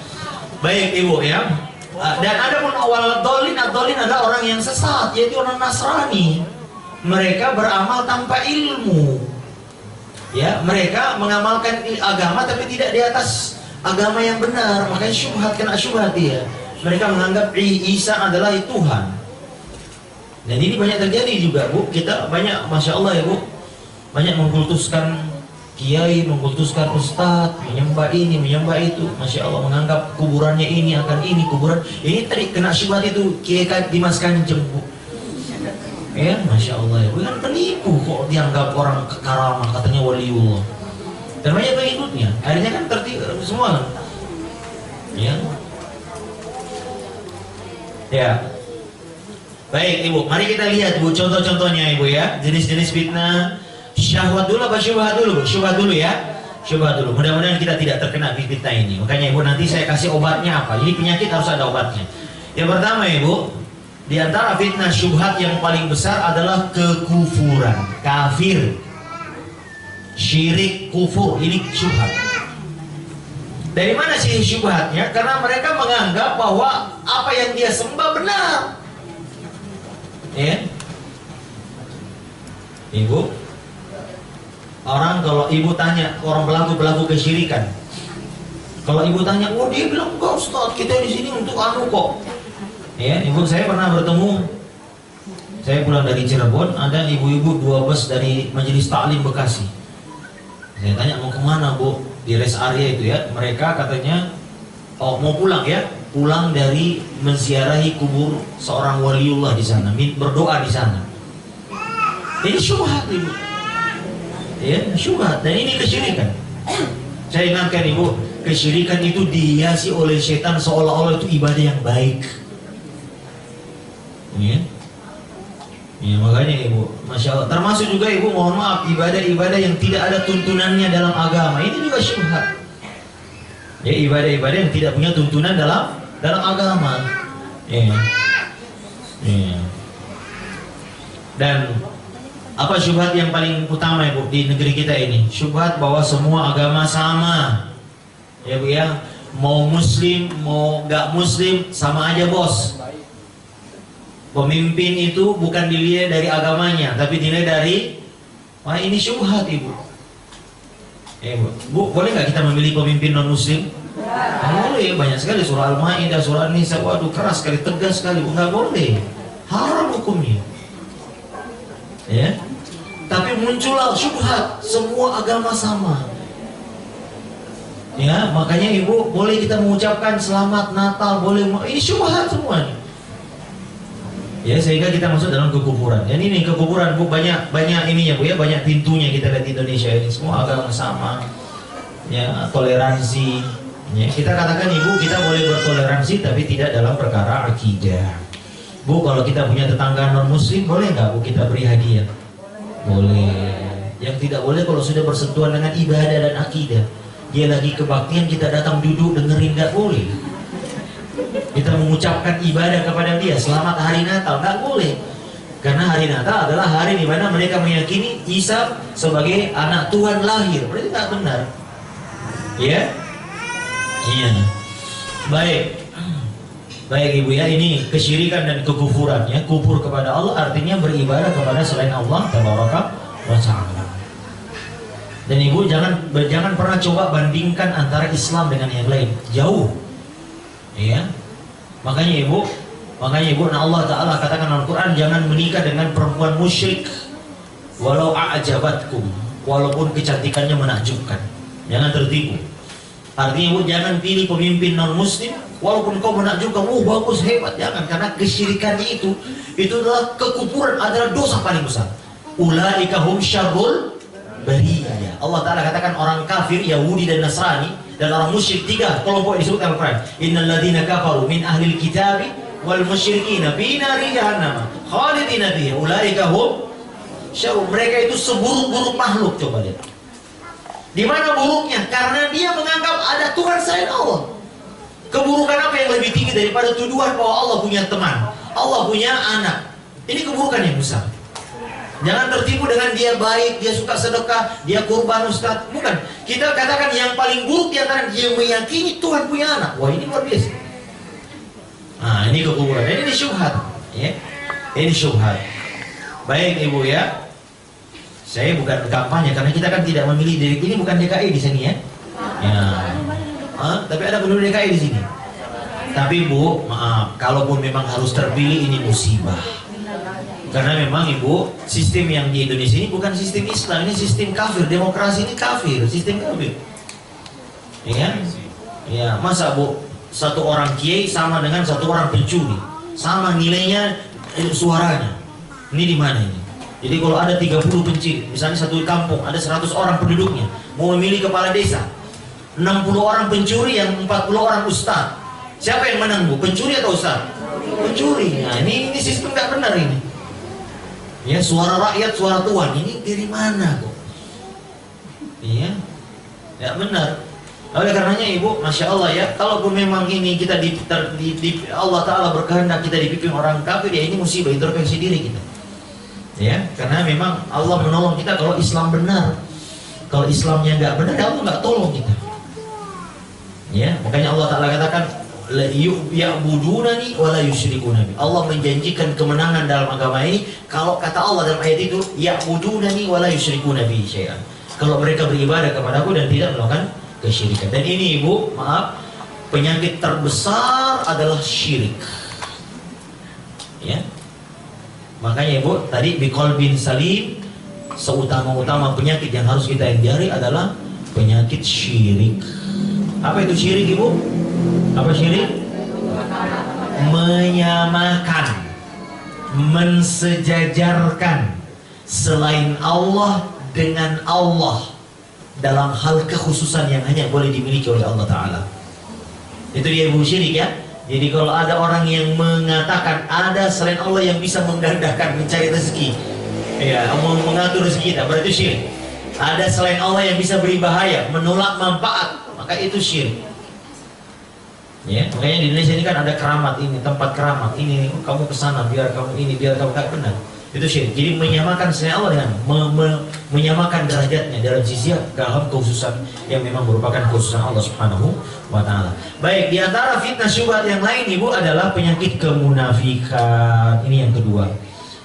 Baik Ibu ya. Dan ada pun awal dolin adalah orang yang sesat, yaitu orang Nasrani. Mereka beramal tanpa ilmu. Ya, mereka mengamalkan agama tapi tidak di atas agama yang benar, makanya syubhat, kena syubhat dia. Mereka menganggap Isa adalah Tuhan. Dan ini banyak terjadi juga, Bu. Kita banyak, Masya Allah ya, Bu, banyak mengkultuskan kiai, mengkultuskan ustadz, menyembah ini, menyembah itu. Masya Allah, menganggap kuburannya ini akan ini, kuburan ini tadi kena syubhat itu Kiai Dimas Kanjeng, Bu. Ya, Masya Allah ya, bukan penipu kok dianggap orang karamah, katanya waliullah. Dan banyak pengikutnya, akhirnya kan tertipu semua. Ya. Ya. Baik Ibu, mari kita lihat Bu contoh-contohnya Ibu ya. Jenis-jenis fitnah. Syahwat dulu apa syubhat dulu? Syubhat dulu ya. Syubhat dulu. Mudah-mudahan kita tidak terkena fitnah ini. Makanya Ibu nanti saya kasih obatnya apa. Jadi penyakit harus ada obatnya. Yang pertama Ibu, di antara fitnah syubhat yang paling besar adalah kekufuran, kafir, syirik, kufur. Ini syubhat. Dari mana sih syubhatnya? Karena mereka menganggap bahwa apa yang dia sembah benar. Ya, Ibu, orang kalau Ibu tanya orang pelaku kesyirikan, kalau Ibu tanya, oh dia bilang enggak Ustaz, kita di sini untuk anu kok. Ya, Ibu, saya pernah bertemu, saya pulang dari Cirebon, ada ibu-ibu 2 bus dari Majelis Taklim Bekasi. Saya tanya mau kemana Bu? Di rest area itu ya, mereka katanya mau pulang ya, pulang dari menziarahi kubur seorang waliullah di sana, berdoa di sana. Ini syubhat Ibu, ya syubhat, dan ini kesyirikan. Saya ingatkan Ibu, kesyirikan itu dihiasi oleh setan seolah-olah itu ibadah yang baik. Ya, ya makanya Ibu, Masya Allah. Termasuk juga Ibu, mohon maaf, ibadah-ibadah yang tidak ada tuntunannya dalam agama, ini juga syubhat. Ya, ibadah-ibadah yang tidak punya tuntunan dalam agama. Ya. Ya. Dan apa syubhat yang paling utama Ibu di negeri kita ini? Syubhat bahwa semua agama sama. Ya Bu ya, mau muslim, mau nggak muslim sama aja bos. Pemimpin itu bukan dilihat dari agamanya, tapi dilihat dari, wah ini syubhat Ibu. Bu, boleh nggak kita memilih pemimpin non muslim? Boleh, banyak sekali surah Al-Maidah, surah An-Nisa, waduh keras sekali, tegas sekali, nggak boleh, haram hukumnya. Ya, tapi muncullah syubhat, semua agama sama. Ya, makanya Ibu boleh kita mengucapkan selamat Natal, boleh, ini syubhat semuanya. Ya, sehingga kita masuk dalam kekufuran. Dan ini kekufuran Bu, banyak ininya Bu ya, banyak pintunya kita lihat di Indonesia ini. Semua agama sama. Ya, toleransi. Ya, kita katakan Ibu, kita boleh bertoleransi tapi tidak dalam perkara akidah. Bu, kalau kita punya tetangga non muslim, boleh nggak Bu kita beri hadiah? Boleh. Yang tidak boleh kalau sudah bersentuhan dengan ibadah dan akidah. Dia lagi kebaktian, kita datang duduk dengerin, nggak boleh. Kita mengucapkan ibadah kepada dia, selamat hari Natal, nggak boleh. Karena hari Natal adalah hari di mana mereka meyakini Isa sebagai anak Tuhan lahir. Berarti nggak benar. Ya? Iya. Baik Ibu ya, ini kesyirikan dan kekufuran ya. Kufur kepada Allah artinya beribadah kepada selain Allah Tabaraka wa Ta'ala. Dan Ibu jangan pernah coba bandingkan antara Islam dengan yang lain. Jauh. Ya. Makanya Ibu, nah Allah Ta'ala katakan dalam Al-Quran, jangan menikah dengan perempuan musyrik walau a'jabatkum, walaupun kecantikannya menakjubkan. Jangan tertipu. Artinya Ibu, jangan pilih pemimpin non muslim walaupun kau menakjubkan, bagus, hebat, jangan. Karena kesyirikannya itu adalah kekufuran, adalah dosa paling besar. Ulaika hum syarrul bariyah. Allah Ta'ala katakan orang kafir, Yahudi dan Nasrani dan orang musyrik, 3 kelompok disebut Al-Quran. Innal ladzina kafaru min ahlil kitabi wal musyrikina fi nari jahannam khalidina fiha ulaika hum syarrul. Mereka itu seburuk-buruk makhluk. Coba lihat. Di mana buruknya? Karena dia menganggap ada Tuhan selain Allah. Keburukan apa yang lebih tinggi daripada tuduhan bahwa Allah punya teman, Allah punya anak? Ini keburukan yang besar. Jangan tertipu dengan dia baik, dia suka sedekah, dia kurban Ustaz. Bukan. Kita katakan yang paling buruk di antara dia meyakini Tuhan punya anak. Wah, ini luar biasa. Nah, ini kekufuran. Ini syubhat. Ya. Ini syubhat. Baik Ibu ya. Saya bukan kampanye karena kita kan tidak memilih diri. Ini bukan DKI di sini ya. Ya. Tapi ada penduduk DKI di sini. Tapi Bu, maaf, kalaupun memang harus terpilih ini musibah. Karena memang Ibu, sistem yang di Indonesia ini bukan sistem Islam, ini sistem kafir. Demokrasi ini kafir, sistem kafir. Ya, ya, masa Bu, satu orang kiai sama dengan satu orang pencuri, sama nilainya, suaranya. Ini di mana ini? Jadi kalau ada 30 pencuri, misalnya satu kampung ada 100 orang penduduknya, mau memilih kepala desa, 60 orang pencuri yang 40 orang ustaz. Siapa yang menang Bu? Pencuri atau ustaz? Pencuri. Nah, ini sistem nggak benar ini. Ya, suara rakyat, suara Tuhan. Ini dari mana kok? Iya, nggak benar. Oleh karenanya Ibu, Masya Allah ya, kalaupun memang ini kita Allah Ta'ala berkehendak kita dipimpin orang kafir, ya ini musibah, introspeksi diri kita. Ya, karena memang Allah menolong kita kalau Islam benar. Kalau Islamnya nggak benar, Allah nggak tolong kita. Ya, makanya Allah Ta'ala katakan, ya'budunani wa la yusyrikuna bi. Allah menjanjikan kemenangan dalam agama ini kalau kata Allah dalam ayat itu, ya'budunani wa la yusyrikuna bi syai'an. Kalau mereka beribadah kepadaku dan tidak melakukan kesyirikan. Dan ini Ibu, maaf, penyakit terbesar adalah syirik. Ya. Makanya Ibu, tadi biqalbin salim, seutama-utama penyakit yang harus kita hindari adalah penyakit syirik. Apa itu syirik Ibu? Apa syirik? Menyamakan, mensejajarkan selain Allah dengan Allah dalam hal kekhususan yang hanya boleh dimiliki oleh Allah Ta'ala. Itu dia Ibu syirik ya. Jadi kalau ada orang yang mengatakan ada selain Allah yang bisa menggandakan, mencari rezeki, ya, mengatur rezeki kita, berarti syirik. Ada selain Allah yang bisa beri bahaya, menolak manfaat, maka itu syirik. Ya, makanya di Indonesia ini kan ada keramat ini, tempat keramat ini, kamu kesana biar kamu ini, biar kamu tak benar. Itu syirik. Jadi menyamakan selain Allah dengan menyamakan derajatnya dalam sisi dalam kekhususan yang memang merupakan kekhususan Allah Subhanahu wa Ta'ala. Baik, di antara fitnah syubhat yang lain Ibu adalah penyakit kemunafikan. Ini yang kedua.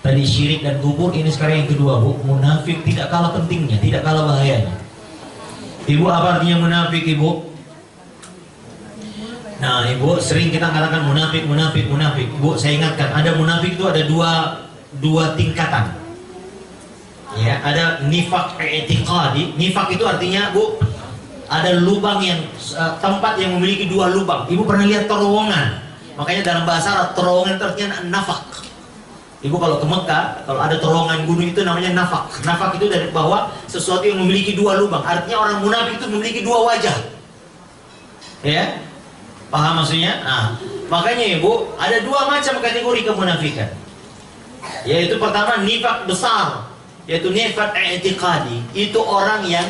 Tadi syirik dan kubur, ini sekarang yang kedua Bu. Munafik tidak kalah pentingnya, tidak kalah bahayanya. Ibu, apa artinya munafik Ibu? Nah Ibu, sering kita katakan munafik. Ibu, saya ingatkan, ada munafik itu ada dua tingkatan. Ya, ada nifak i'tiqadi. Nifak itu artinya Bu, ada lubang yang tempat yang memiliki dua lubang. Ibu pernah lihat terowongan? Makanya dalam bahasa Arab terowongan itu artinya nafak. Ibu kalau ke Mekah, kalau ada terowongan gunung itu namanya nafak. Nafak itu dari bawah sesuatu yang memiliki dua lubang. Artinya orang munafik itu memiliki dua wajah. Ya, paham maksudnya? Nah, makanya Ibu, ada dua macam kategori kemunafikan. Yaitu pertama nifak besar, yaitu nifak i'tiqadi. Itu orang yang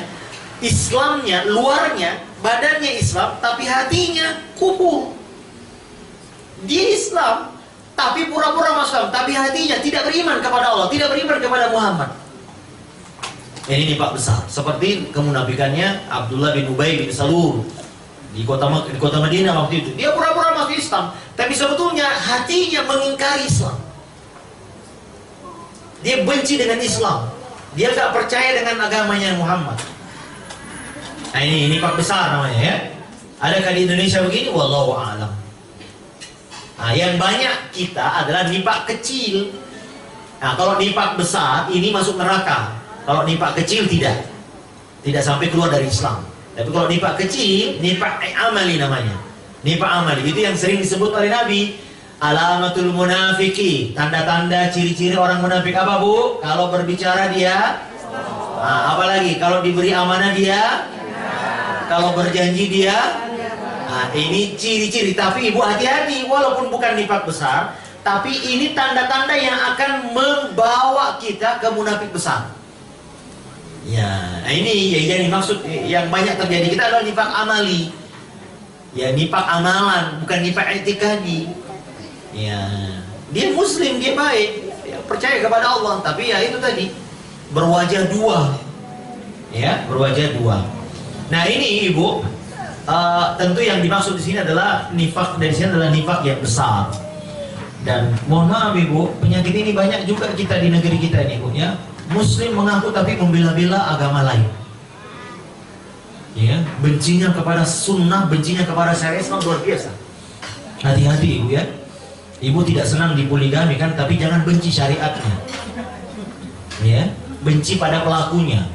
Islamnya, luarnya, badannya Islam, tapi hatinya kufur. Dia Islam, tapi pura-pura masuk Islam, tapi hatinya tidak beriman kepada Allah, tidak beriman kepada Muhammad. Ini nifak besar. Seperti kemunafikannya Abdullah bin Ubay bin Salul di kota Madinah waktu itu. Dia pura-pura masuk Islam, tapi sebetulnya hatinya mengingkari Islam. Dia benci dengan Islam. Dia tak percaya dengan agamanya Muhammad. Nah ini nifak besar namanya ya. Adakah di Indonesia begini? Wallahu a'lam. Nah, yang banyak kita adalah nifak kecil. Nah, kalau nifak besar ini masuk neraka. Kalau nifak kecil tidak sampai keluar dari Islam. Tapi kalau nifak kecil, nifak amali namanya. Nifak amali itu yang sering disebut oleh Nabi. Alamatul munafiki, tanda-tanda ciri-ciri orang munafik apa Bu? Kalau berbicara dia, nah, apalagi kalau diberi amanah dia, kalau berjanji dia. Nah, ini ciri-ciri. Tapi Ibu hati-hati, walaupun bukan nifak besar, tapi ini tanda-tanda yang akan membawa kita ke munafik besar. Ya, nah ini yang dimaksud yang banyak terjadi kita adalah nifak amali. Ya, nifak amalan, bukan nifak i'tiqadi. Ya, dia muslim, dia baik, ya, percaya kepada Allah, tapi ya itu tadi berwajah dua. Ya, berwajah dua. Nah, ini Ibu, tentu yang dimaksud di sini adalah nifak, dari sini adalah nifak yang besar. Dan mohon maaf Ibu, penyakit ini banyak juga kita di negeri kita ini Ibu ya. Muslim mengaku tapi membela-bela agama lain. Ya, bencinya kepada sunnah, bencinya kepada syariat Islam luar biasa. Hati-hati ibu ya. Ibu tidak senang dipoligami kan, tapi jangan benci syariatnya. Ya, benci pada pelakunya.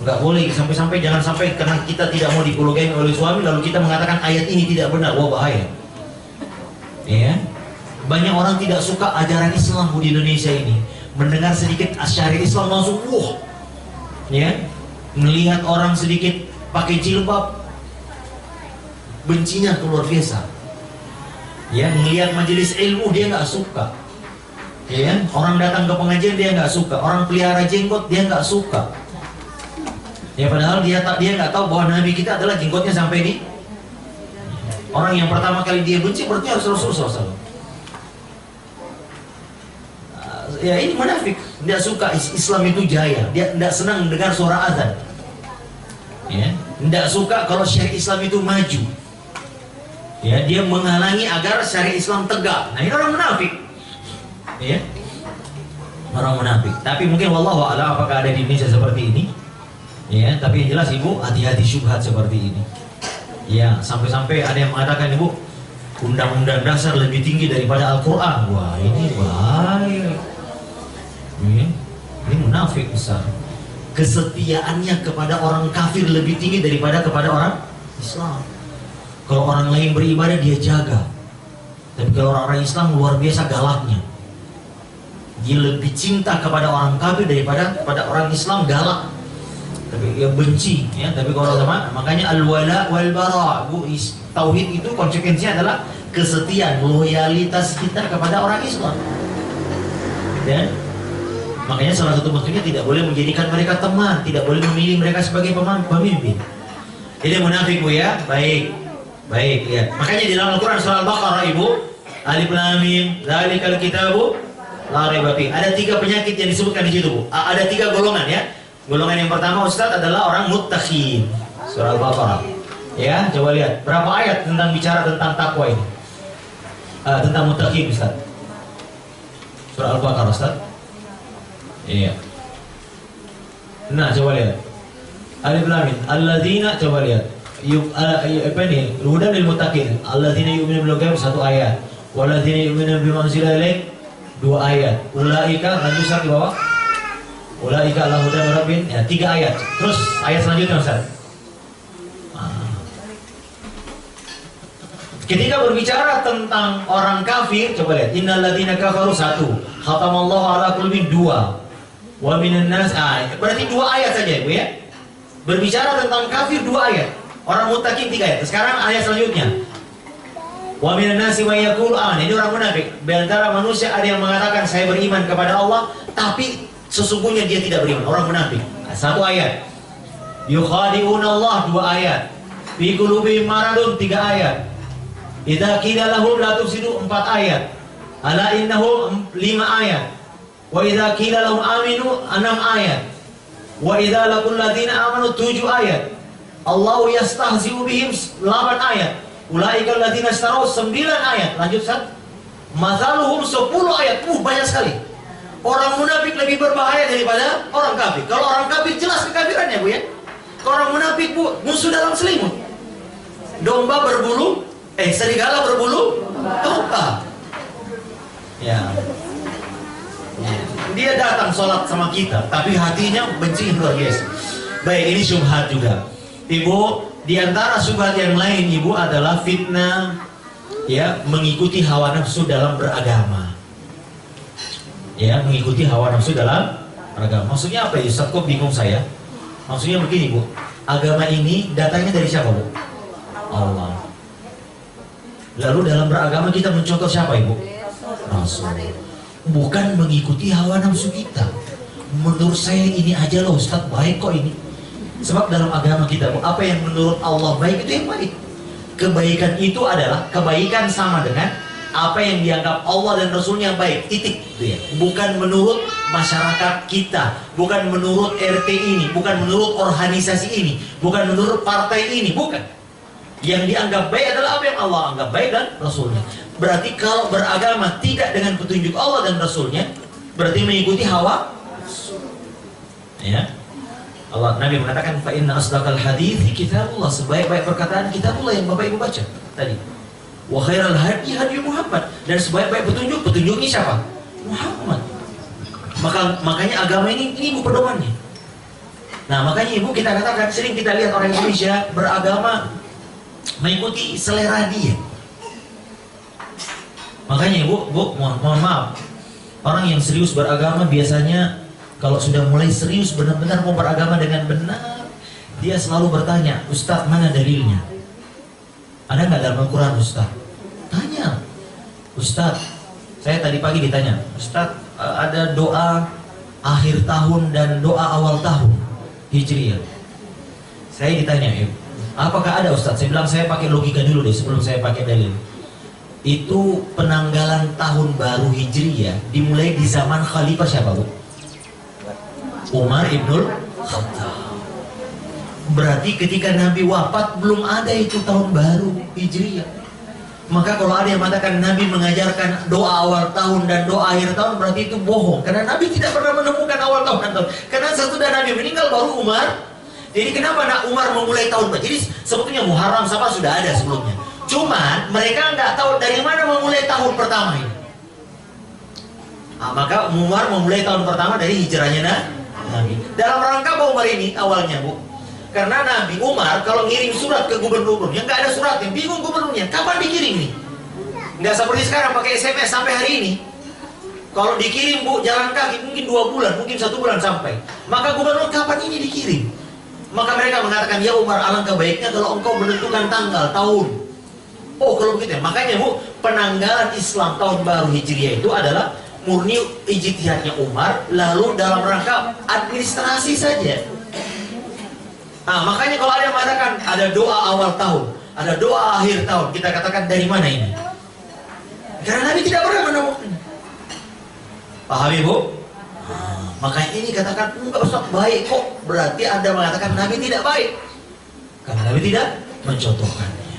Enggak boleh sampai-sampai, jangan sampai karena kita tidak mau dipoligami oleh suami lalu kita mengatakan ayat ini tidak benar. Wah, bahaya. Ya. Banyak orang tidak suka ajaran Islam di Indonesia ini. Mendengar sedikit syariat Islam langsung wah. Ya. Melihat orang sedikit pakai jilbab bencinya luar biasa. Ya, melihat majelis ilmu dia nggak suka. Ya, orang datang ke pengajian dia nggak suka, orang pelihara jenggot dia nggak suka. Ya, padahal dia nggak tahu bahwa Nabi kita adalah jenggotnya sampai di. Orang yang pertama kali dia benci berarti harus Rasulullah SAW. Ya, ini munafik, tidak suka Islam itu jaya, dia tidak senang mendengar suara azan. Ya, tidak suka kalau syariat Islam itu maju. Ya, dia menghalangi agar syariat Islam tegak. Nah, ini orang munafik. Ya, orang munafik. Tapi mungkin wallahu a'lam apakah ada di Indonesia seperti ini. Ya, tapi yang jelas ibu hati-hati syubhat seperti ini. Ya, sampai-sampai ada yang mengatakan ibu undang-undang dasar lebih tinggi daripada Al-Quran. Wah, ini bahaya. Ya, ini munafik besar. Kesetiaannya kepada orang kafir lebih tinggi daripada kepada orang Islam. Kalau orang lain beribadah dia jaga, tapi kalau orang Islam luar biasa galaknya. Dia lebih cinta kepada orang kafir daripada kepada orang Islam galak. Tapi dia benci, ya. Tapi kalau sama, makanya al-wala wal bara. Tauhid itu konsekuensinya adalah kesetiaan, loyalitas kita kepada orang Islam. Ya. Makanya salah satu muslimnya tidak boleh menjadikan mereka teman, tidak boleh memilih mereka sebagai pemimpin. Ini munafik bu ya, baik. Baik, lihat. Makanya di dalam Al-Quran surah Al-Baqarah ibu, Alif Lam Mim, Dzalikal Kitabu la raiba fihi. Ada 3 penyakit yang disebutkan di situ, Bu. Ada 3 golongan ya. Golongan yang pertama Ustaz adalah orang muttaqin. Surah Al-Baqarah. Ya, coba lihat berapa ayat tentang bicara tentang takwa ini. Tentang muttaqin Ustaz. Surah Al-Baqarah Ustaz. Iya. Nah, coba lihat. Alif Lam Mim, alladzina, coba lihat. Apa ini? Hudan lil muttaqin. Alladzina yu'minuna bil ghaib 1 ayat. Walladzina yu'minuna bima unzila ilaik 2 ayat. Ulaika, lanjut Ustaz di bawah. Ulaika ala hudan rabbin, ya 3 ayat. Terus ayat selanjutnya Ustaz. Ketika berbicara tentang orang kafir, coba lihat. Innal ladzina kafaru 1, khatamallahu ala qulubihim 2. Wa minan nas, berarti 2 ayat saja, Bu ya. Berbicara tentang kafir 2 ayat. Orang muttaqin 3 ayat. Sekarang ayat selanjutnya. Wa minan nasi wa yaqulu amanna. Ini orang munafik. Di antara manusia ada yang mengatakan saya beriman kepada Allah, tapi sesungguhnya dia tidak beriman. Orang munafik. 1 ayat. Yukhadi'una Allah 2 ayat. Fi qulubihim maradun 3 ayat. Idza qila lahum la tufsidu 4 ayat. Ala innahu 5 ayat. Wa idza qila lahum aminu 6 ayat. Wa idza laqul ladzina amanu 7 ayat. Allahu yastahzi'u bihim 8 ayat. Ulaika alladzina istarau 9 ayat. Lanjut Ustaz. Mazaluhum 10 ayat. Banyak sekali. Orang munafik lebih berbahaya daripada orang kafir. Kalau orang kafir jelas kekafirannya Bu ya. Kalau orang munafik Bu, musuh dalam selimut. Domba berbulu, serigala berbulu domba. Ya. Dia datang sholat sama kita, tapi hatinya benci luar biasa. Baik, ini syubhat juga. Ibu, di antara syubhat yang lain Ibu adalah fitnah ya, mengikuti hawa nafsu dalam beragama. Ya, mengikuti hawa nafsu dalam beragama. Maksudnya apa ya? Ustaz, kok bingung saya? Maksudnya begini Bu, agama ini datangnya dari siapa Bu? Allah. Lalu dalam beragama kita mencontoh siapa Ibu? Rasul. Bukan mengikuti hawa nafsu kita. Menurut saya ini aja loh Ustaz, baik kok ini. Sebab dalam agama kita, apa yang menurut Allah baik itu yang baik. Kebaikan itu adalah kebaikan sama dengan apa yang dianggap Allah dan Rasulnya baik, titik gitu ya. Bukan menurut masyarakat kita, bukan menurut RT ini, bukan menurut organisasi ini, bukan menurut partai ini, bukan. Yang dianggap baik adalah apa yang Allah anggap baik dan Rasulnya. Berarti kalau beragama tidak dengan petunjuk Allah dan Rasulnya, berarti mengikuti hawa. Ya. Allah Nabi mengatakan fa inna asdaqal hadits kitabullah, sebaik-baik perkataan kitabullah yang Bapak Ibu baca tadi. Wa khairal hadi hadi Muhammad, dan sebaik-baik petunjuknya siapa? Muhammad. Makanya agama ini ibu pedomannya. Nah, makanya ibu kita katakan sering kita lihat orang Indonesia beragama mengikuti selera dia. Makanya ibu mohon maaf, orang yang serius beragama biasanya kalau sudah mulai serius benar-benar mau beragama dengan benar, dia selalu bertanya, Ustaz mana dalilnya? Ada nggak dalam Al-Quran Ustaz? Tanya, Ustaz, saya tadi pagi ditanya, Ustaz ada doa akhir tahun dan doa awal tahun Hijriah. Saya ditanya, apakah ada Ustaz? Saya bilang saya pakai logika dulu deh sebelum saya pakai dalil. Itu penanggalan tahun baru Hijriah dimulai di zaman Khalifah siapa Bu? Umar Ibnul Khattab. Berarti ketika Nabi wafat belum ada itu tahun baru Hijriah. Maka kalau ada yang mengatakan Nabi mengajarkan doa awal tahun dan doa akhir tahun, berarti itu bohong. Karena Nabi tidak pernah menemukan awal tahun dan tahun. Karena sesudah Nabi meninggal baru Umar. Jadi kenapa Umar memulai tahun baru? Jadi sebetulnya Muharram sama sudah ada sebelumnya. Cuman mereka nggak tahu dari mana memulai tahun pertama ini. Nah, maka Umar memulai tahun pertama dari hijrahnya Nabi. Dalam rangka apa Umar ini awalnya Bu? Karena Nabi Umar kalau ngirim surat ke gubernurnya nggak ada suratnya, bingung gubernurnya kapan dikirim nih? Nggak seperti sekarang pakai SMS sampai hari ini. Kalau dikirim Bu jalan kaki mungkin 2 bulan, mungkin 1 bulan sampai. Maka gubernur kapan ini dikirim? Maka mereka mengatakan, ya Umar, alangkah baiknya kalau engkau menentukan tanggal tahun. Oh kalau begitu ya. Makanya Bu, penanggalan Islam tahun baru Hijriah itu adalah murni ijtihadnya Umar, lalu dalam rangka administrasi saja. Nah, makanya kalau ada yang mengatakan ada doa awal tahun, ada doa akhir tahun, kita katakan dari mana ini? Karena Nabi tidak pernah menemukan. Paham Ibu? Makanya ini katakan enggak Ustaz baik kok. Berarti Anda mengatakan Nabi tidak baik. Karena Nabi tidak mencontohkannya.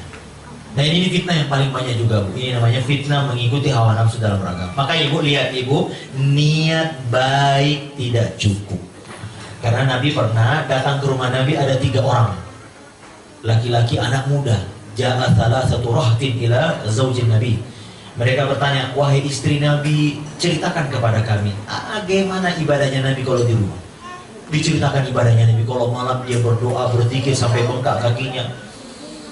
Nah ini fitnah yang paling banyak juga Bu. Ini namanya fitnah mengikuti hawa nafsu dalam beragama. Maka Ibu lihat Ibu, niat baik tidak cukup. Karena Nabi pernah datang ke rumah Nabi ada 3 orang. Laki-laki anak muda. Ja'a thalathatu rahtin ila zaujin Nabi. Mereka bertanya, wahai istri Nabi, ceritakan kepada kami, bagaimana ibadahnya Nabi kalau di rumah. Diceritakan ibadahnya Nabi, kalau malam dia berdoa, berzikir sampai bengkak kakinya.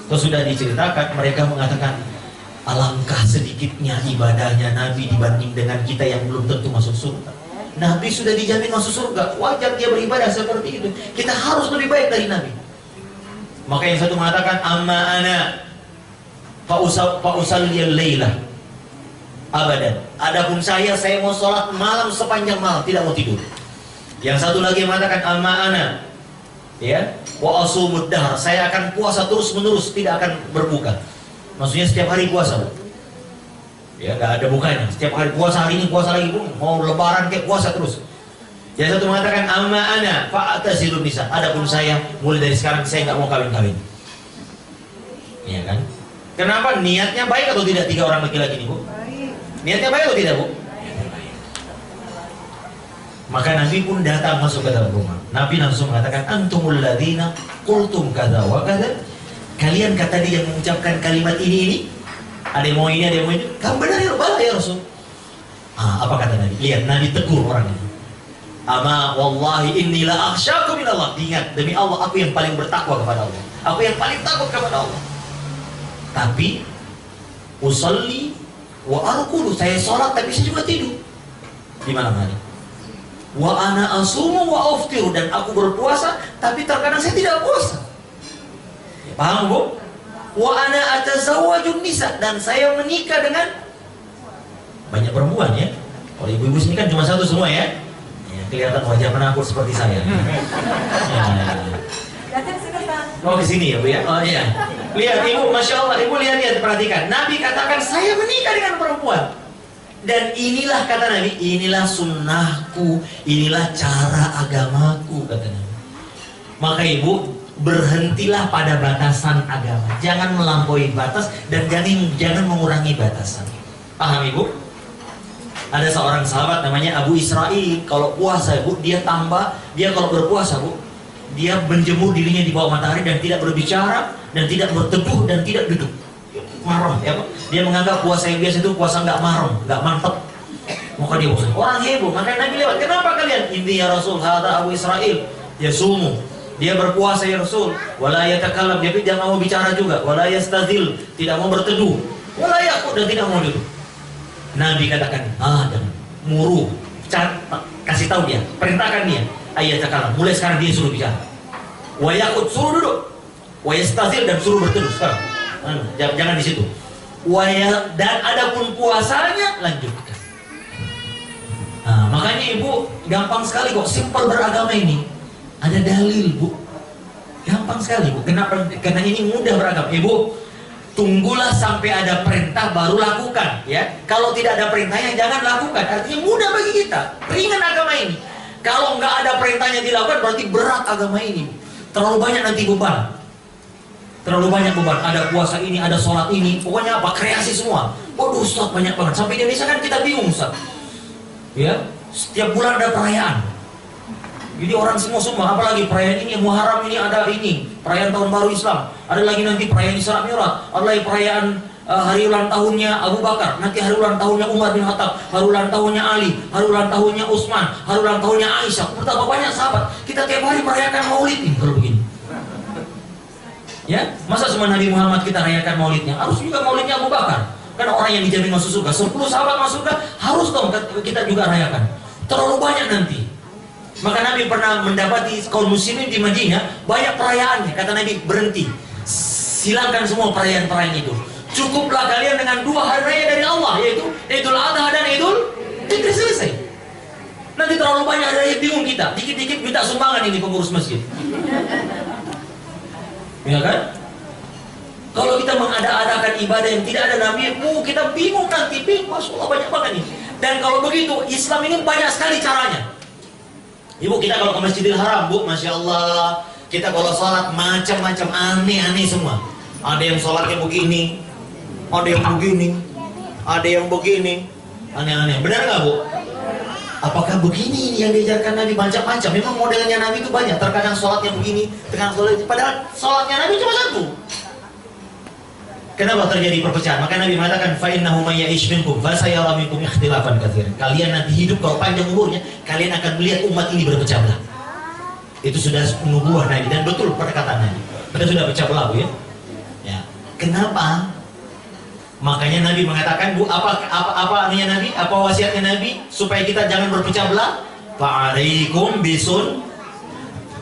Terus sudah diceritakan, mereka mengatakan, alangkah sedikitnya ibadahnya Nabi dibanding dengan kita yang belum tentu masuk surga. Nabi sudah dijamin masuk surga, wajar dia beribadah seperti itu. Kita harus lebih baik dari Nabi. Maka yang satu mengatakan, amma ana fa'usalliyal laylah abadan. Adapun saya mau sholat malam sepanjang malam, tidak mau tidur. Yang satu lagi mengatakan amma ana ya wa asumud dahr, saya akan puasa terus menerus, tidak akan berbuka. Maksudnya setiap hari puasa. Ya nggak ada bukanya. Setiap hari puasa, hari ini puasa lagi pun, mau lebaran kayak puasa terus. Yang satu mengatakan amma ana fa'tazilun nisa. Adapun saya mulai dari sekarang saya nggak mau kawin-kawin. Iya kan? Kenapa? Niatnya baik atau tidak 3 orang laki-laki ini Bu? Niatnya baik atau tidak Bu? Maka Nabi pun datang masuk ke dalam rumah. Nabi langsung mengatakan, antumul ladzina qultum kadza wa kadza. Kalian kata dia yang mengucapkan kalimat ini. Ada yang mau ini, ada yang mau ini. Kamu benar ya, bala ya Rasul. Apa kata Nabi? Lihat, Nabi tegur orang ini. Ama wallahi inni la akhsyakum minallah. Ingat, demi Allah, aku yang paling bertakwa kepada Allah. Aku yang paling takut kepada Allah. Tapi usalli wa arkudu, saya sholat tapi saya juga tidur di malam hari. Wa ana asumu wa aftiru, dan aku berpuasa tapi terkadang saya tidak puasa. Ya, paham Bu? Wa ana atazawwajun nisa, dan saya menikah dengan banyak perempuan ya. Kalau ibu-ibu sini kan cuma satu semua ya. Ya kelihatan wajah penakut seperti saya. Oh ke sini ya Bu ya. Oh iya. Lihat Ibu, Masya Allah, Ibu lihat perhatikan. Nabi katakan saya menikah dengan perempuan. Dan inilah kata Nabi, inilah sunnahku, inilah cara agamaku kata Nabi. Maka Ibu, berhentilah pada batasan agama. Jangan melampaui batas dan jangan mengurangi batasan. Paham Ibu? Ada seorang sahabat namanya Abu Israil. Kalau puasa bu, dia kalau berpuasa bu, dia menjemur dirinya di bawah matahari dan tidak berbicara dan tidak berteduh dan tidak duduk. Marah ya Pak. Dia menganggap puasa yang biasa itu puasa nggak marah, nggak mantap. Maka dia bosan. Orang heboh, makanya Nabi lewat. Kenapa kalian? Ini ya Rasul, hada Abu Israil. Ya sumu. Dia berpuasa ya Rasul. Wala yatakallam, dia tidak mau bicara juga. Wala yastazil, tidak mau berteduh. Wala yakut, dan tidak mau duduk. Nabi katakan, dan muruh, kasih tahu dia, perintahkan dia. Ayatakalam, mulai sekarang dia suruh bicara. Wa yakut, suruh duduk. Wa yastazil, dan suruh berteduh sekarang. Jangan di situ. Dan adapun puasanya lanjutkan. Makanya ibu gampang sekali kok, simpel beragama ini. Ada dalil bu, gampang sekali bu. Kenapa? Karena ini mudah beragama. Ibu tunggulah sampai ada perintah baru lakukan ya. Kalau tidak ada perintahnya jangan lakukan. Artinya mudah bagi kita, ringan agama ini. Kalau nggak ada perintahnya dilakukan berarti berat agama ini. Terlalu banyak nanti beban. Terlalu banyak beban. Ada puasa ini, ada sholat ini. Pokoknya apa? Kreasi semua. Waduh Ustaz banyak banget. Sampai Indonesia kan kita bingung Ustaz. Ya, setiap bulan ada perayaan. Jadi orang semua, apalagi perayaan ini, Muharram ini ada ini, perayaan tahun baru Islam. Ada lagi nanti perayaan Isra Mi'raj, ada lagi perayaan hari ulang tahunnya Abu Bakar, nanti hari ulang tahunnya Umar bin Khattab, hari ulang tahunnya Ali, hari ulang tahunnya Utsman, hari ulang tahunnya Aisyah. Betapa banyak sahabat. Kita tiap hari merayakan Maulid ini kalau begini. Ya, masa cuma Nabi Muhammad kita rayakan Maulidnya? Harus juga Maulidnya Abu Bakar. Karena orang yang dijamin masuk surga, 10 sahabat masuk surga, harus dong kita juga rayakan. Terlalu banyak nanti. Maka Nabi pernah mendapati kaum muslimin di Madinah banyak perayaannya. Kata Nabi, berhenti. Silakan semua perayaan-perayaan itu. Cukuplah kalian dengan 2 hari raya dari Allah, yaitu Idul Adha dan Idul Fitri, selesai. Nanti terlalu banyak hari raya, bingung kita. Dikit-dikit minta sumbangan ini pengurus masjid. Ya kan? Kalau kita mengada-adakan ibadah yang tidak ada Nabi, kita bingung nanti. Masya Allah banyak banget nih. Dan kalau begitu, Islam ini banyak sekali caranya. Ibu, kita kalau ke Masjidil Haram, bu, Masya Allah, kita kalau sholat macam-macam, aneh-aneh semua. Ada yang sholatnya begini, ada yang begini, ada yang begini, aneh-aneh. Benar nggak bu? Apakah begini yang diajarkan Nabi? Macam-macam. Memang modelnya Nabi itu banyak. Terkadang sholatnya begini, terkadang sholatnya, padahal sholatnya Nabi cuma satu. Kenapa terjadi perpecahan? Maka Nabi mengatakan, فَإِنَّهُ مَنْ يَعِشْ مِنْكُمْ فَسَيَرَى مِنْكُمْ اخْتِلَافًا كَثِيرًا. Kalian nanti hidup kalau panjang umurnya, kalian akan melihat umat ini berpecah belah. Itu sudah nubuah Nabi dan betul perkataan Nabi. Kita sudah pecah belah bu ya. Ya. Kenapa? Makanya Nabi mengatakan, bu, apa artinya Nabi? Apa wasiatnya Nabi supaya kita jangan berpecah belah? Fa'alaikum bisun.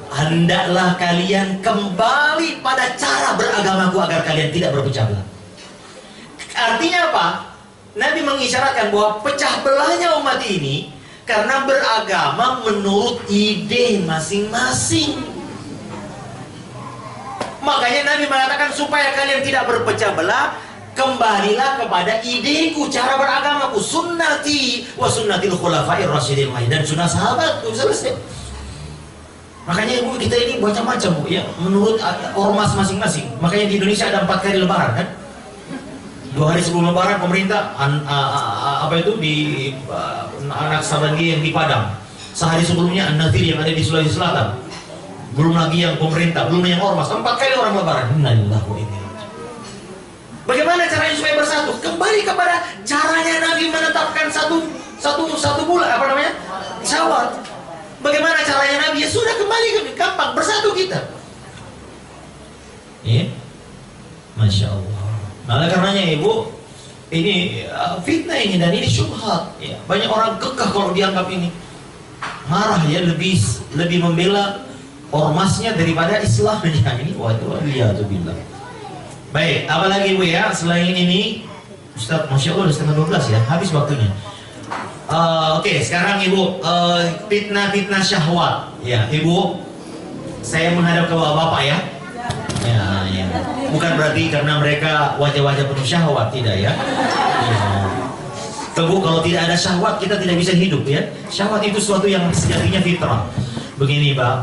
Hendaklah kalian kembali pada cara beragamaku agar kalian tidak berpecah belah. Artinya apa? Nabi mengisyaratkan bahwa pecah belahnya umat ini karena beragama menurut ide masing-masing. Makanya Nabi mengatakan supaya kalian tidak berpecah belah, kembalilah kepada ideku, cara beragamaku, sunnati wa sunnatil khulafair rasyidin, dan sunnah sahabatku. Selesai. Makanya ibu, kita ini macam-macam bu ya, menurut ormas masing-masing. Makanya di Indonesia ada 4 kali lebaran kan. 2 hari sebelum lebaran pemerintah apa itu di anak Sabandi yang di Padang. Sehari sebelumnya An-Nadir yang ada di Sulawesi Selatan. Belum lagi yang pemerintah, belum yang ormas. 4 kali orang lebaran. Bagaimana caranya supaya bersatu? Kembali kepada caranya Nabi menetapkan satu bulan, apa namanya? Syawal. Bagaimana caranya Nabi? Ya sudah, kembali ke gampang, bersatu kita. Iya, Masya Allah. Nah, karenanya ibu, ini fitnah ini dan ini syubhat. Ya, banyak orang kekeh kalau dianggap ini. Marah ya, lebih membela ormasnya daripada Islamnya. Ini waduh, bilang. Baik, apalagi ibu ya, selain ini, Ustaz, Masya Allah, udah 11:30 ya, habis waktunya. Oke, sekarang ibu, fitnah syahwat. Ya, ibu, saya menghadap ke bapak ya. Ya. Bukan berarti karena mereka wajah-wajah penuh syahwat, tidak ya. Tebu, kalau tidak ada syahwat kita tidak bisa hidup ya. Syahwat itu sesuatu yang sejatinya fitrah. Begini Pak,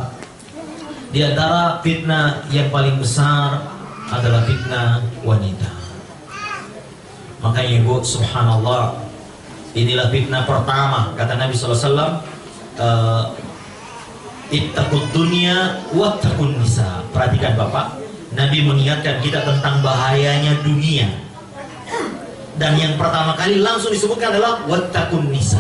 di antara fitnah yang paling besar adalah fitnah wanita. Makanya ibu, subhanallah, Inilah fitnah pertama, kata Nabi SAW, ittaqud dunya wattaqun nisa. Perhatikan Bapak, Nabi mengingatkan kita tentang bahayanya dunia. Dan yang pertama kali langsung disebutkan adalah wattaqun nisa.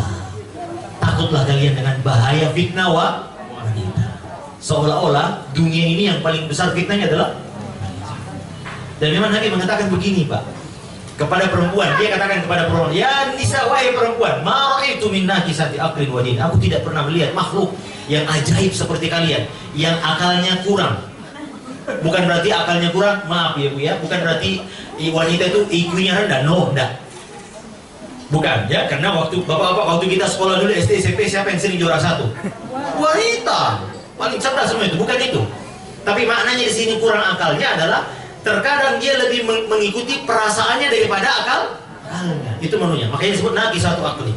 Takutlah kalian dengan bahaya fitnah wanita. Seolah-olah dunia ini yang paling besar fitnahnya adalah wanita. Dan memang Nabi mengatakan begini Pak, kepada perempuan, dia katakan kepada perempuan, ya nisa, wahai perempuan, ma ra'aitu min nakisati aqlin wa din. Aku tidak pernah melihat makhluk yang ajaib seperti kalian, yang akalnya kurang. Bukan berarti akalnya kurang, maaf ya Bu ya, bukan berarti wanita itu IQ-nya rendah, no, enggak. Bukan ya, karena bapak-bapak waktu kita sekolah dulu SD SMP, siapa yang sering juara 1? Wanita. Paling cerdas semua itu, bukan itu. Tapi maknanya di sini kurang akalnya adalah terkadang dia lebih mengikuti perasaannya daripada akalnya. Itu menunya. Makanya disebut nakisatu aqli.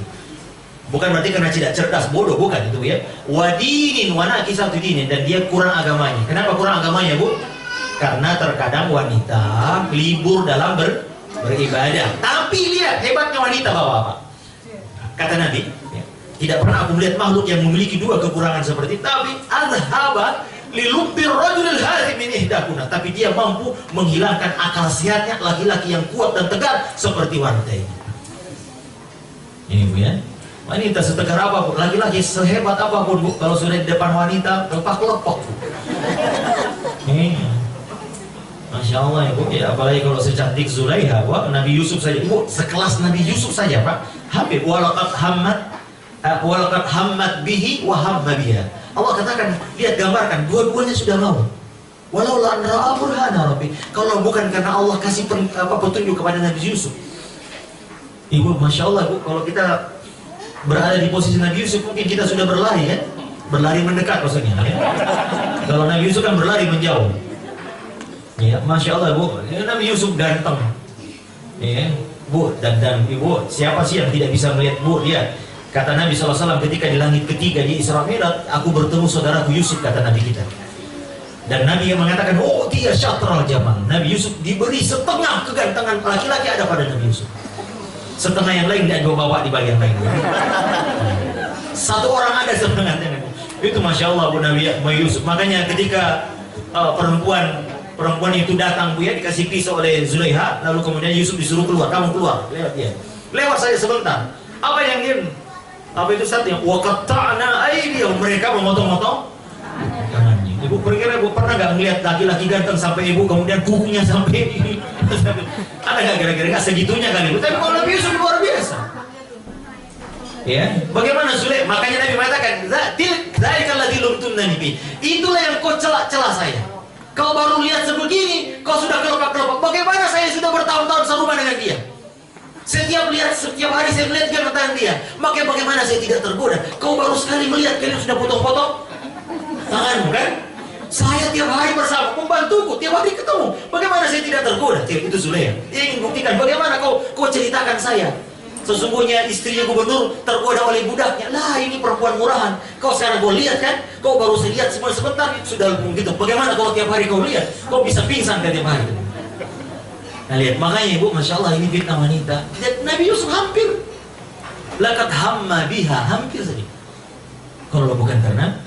Bukan berarti karena tidak cerdas, bodoh, bukan itu ya. Wadinin wa nakisatu dinin, dan dia kurang agamanya. Kenapa kurang agamanya, Bu? Karena terkadang wanita libur dalam beribadah. Tapi lihat hebatnya wanita Bapak-bapak. Kata Nabi, ya, tidak pernah aku melihat makhluk yang memiliki dua kekurangan seperti itu. Tapi azhabat lilubbir rajulil hadhi min ihdakuna, tapi dia mampu menghilangkan akal sehatnya laki-laki yang kuat dan tegar seperti wanita ini. Ini Bu ya. Wanita setegar apapun, laki-laki sehebat apapun Bu, kalau sudah di depan wanita lepak-lepok. Masya Allah ya Bu ya, apalagi kalau secantik Zulaiha, wah, Nabi Yusuf saja Bu, sekelas Nabi Yusuf saja Pak, Habib walaqad hammat bihi wa hamma biha. Allah katakan, lihat gambarkan, dua-duanya sudah mau. Walau la ra'a burhana rabbi, kalau bukan karena Allah kasih petunjuk kepada Nabi Yusuf. Ibu, Masya Allah Bu, kalau kita berada di posisi Nabi Yusuf, mungkin kita sudah berlari ya, berlari mendekat maksudnya ya. Kalau Nabi Yusuf kan berlari menjauh ya. Masya Allah Bu, ya, Nabi Yusuf ganteng ya Bu, dan Ibu, siapa sih yang tidak bisa melihat Bu? Lihat, kata Nabi SAW ketika di langit ketiga di Isra Mi'raj, aku bertemu saudaraku Yusuf, kata Nabi kita. Dan Nabi yang mengatakan, oh dia syatral jamal. Nabi Yusuf diberi setengah kegantengan laki-laki ada pada Nabi Yusuf, setengah yang lain tidak bawa di bagian lain. Satu orang ada setengahnya. Itu Masya Allah Bu Nabi Yusuf. Makanya ketika perempuan itu datang Bu ya, dikasih pisau oleh Zulaiha, lalu kemudian Yusuf disuruh keluar, kamu keluar, lewat dia. Lewat saya sebentar. Apa yang dia? Apa itu satu yang waqatta'na aydiyahum, mereka memotong-motong tangannya. Ibu kira-kira Ibu pernah nggak melihat laki-laki ganteng sampai Ibu kemudian kukunya sampai ini? Ada nggak kira-kira? Nggak segitunya kali Ibu. Tapi kalau Nabi Yusuf luar biasa. Ya, bagaimana Sulaim? Makanya Nabi mengatakan, "Dzalika alladzi lumtunani bi." Itulah yang kau celah-celah saya. Kau baru lihat sebegini, kau sudah kelopak-kelopak. Bagaimana saya sudah bertahun-tahun serumah dengan dia? Setiap hari saya melihat kegiatan dia. Maka bagaimana saya tidak tergoda? Kau baru sekali melihat kalian sudah potong-potong tanganmu kan? Saya tiap hari bersama pembantuku, tiap hari ketemu. Bagaimana saya tidak tergoda? Itu Zulaiha. Dia ingin buktikan bagaimana kau ceritakan saya. Sesungguhnya istrinya gubernur tergoda oleh budaknya. Lah ini perempuan murahan. Kau sekarang kau lihat kan? Kau baru lihat sebentar sudah begitu. Bagaimana kalau tiap hari kau lihat? Kau bisa pingsan kan tiap hari? Nah lihat, makanya Ibu, Masya Allah ini fitnah wanita. Lihat Nabi Yusuf hampir laqad hamma biha, hampir saja. Kalau bukan karena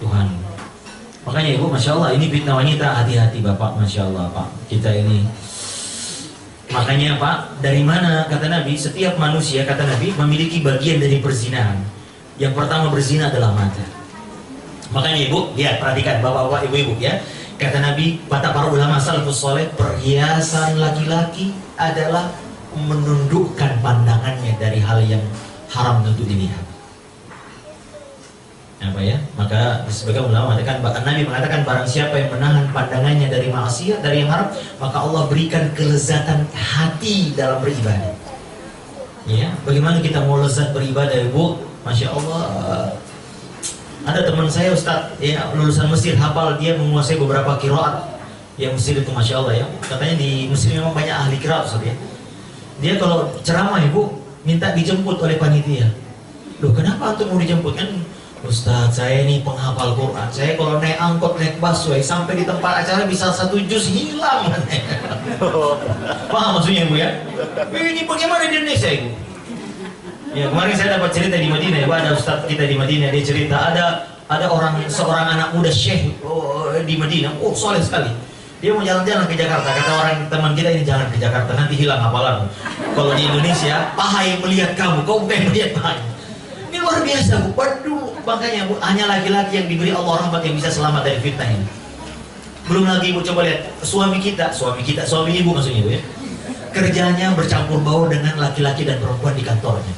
Tuhan. Makanya Ibu, Masya Allah ini fitnah wanita, hati-hati Bapak, Masya Allah Pak. Kita ini, makanya Pak, dari mana kata Nabi, setiap manusia kata Nabi memiliki bagian dari perzinahan. Yang pertama berzina adalah mata. Makanya Ibu, lihat, perhatikan Bapak-bapak, Ibu-ibu ya. Kata Nabi, kata para ulama salafus soleh, perhiasan laki-laki adalah menundukkan pandangannya dari hal yang haram untuk dilihat. Apa ya? Maka sebagian ulama mengatakan, Nabi mengatakan barang siapa yang menahan pandangannya dari maksiat, dari yang haram, maka Allah berikan kelezatan hati dalam beribadah. Ya, bagaimana kita mau lezat beribadah, Ibu? Masya Allah. Ada teman saya Ustaz, ya, lulusan Mesir, hafal, dia menguasai beberapa qiraat. Yang Mesir itu Masya Allah ya. Katanya di Mesir memang banyak ahli qiraat Ustaz ya. Dia kalau ceramah Ibu, minta dijemput oleh panitia. Loh kenapa antum mau dijemput? Kan Ustaz, saya ini penghafal Quran. Saya kalau naik angkot, naik busway, sampai di tempat acara bisa 1 juz hilang. Paham maksudnya Ibu ya? Ini bagaimana di Indonesia Ibu? Ya kemarin saya dapat cerita di Madinah ya, ada ustadz kita di Madinah, dia cerita ada seorang anak muda syekh di Madinah, soleh sekali. Dia mau jalan-jalan ke Jakarta, kata orang teman kita ini jangan ke Jakarta nanti hilang hafalan. Kalau di Indonesia paha yang melihat kamu, kau bukan yang melihat paha. Ini luar biasa bu, waduh, makanya bu, hanya laki-laki yang diberi Allah rahmat yang bisa selamat dari fitnah ini. Belum lagi bu, coba lihat suami ibu maksudnya bu ya, kerjanya bercampur baur dengan laki-laki dan perempuan di kantornya.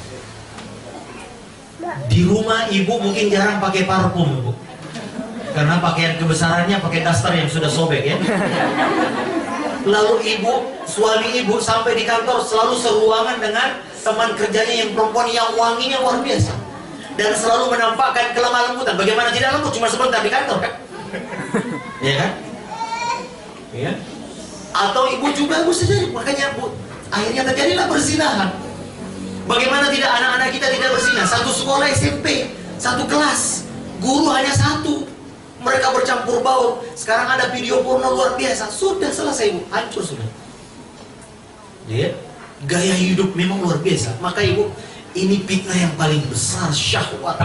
Di rumah ibu mungkin jarang pakai parfum bu, karena pakaian kebesarannya pakai daster yang sudah sobek ya. Lalu suami ibu sampai di kantor selalu seruangan dengan teman kerjanya yang perempuan yang wanginya luar biasa, dan selalu menampakkan kelemah lembutan. Bagaimana tidak lembut, cuma sebentar di kantor kan? Ya kan? Ya. Atau ibu juga bisa jadi, makanya bu, akhirnya terjadilah perzinahan. Bagaimana tidak anak-anak kita tidak berzina? Satu sekolah SMP, satu kelas, guru hanya satu, mereka bercampur baur. Sekarang ada video porno luar biasa. Sudah selesai bu, hancur sudah. Ya, gaya hidup memang luar biasa. Maka ibu, ini fitnah yang paling besar, syahwat.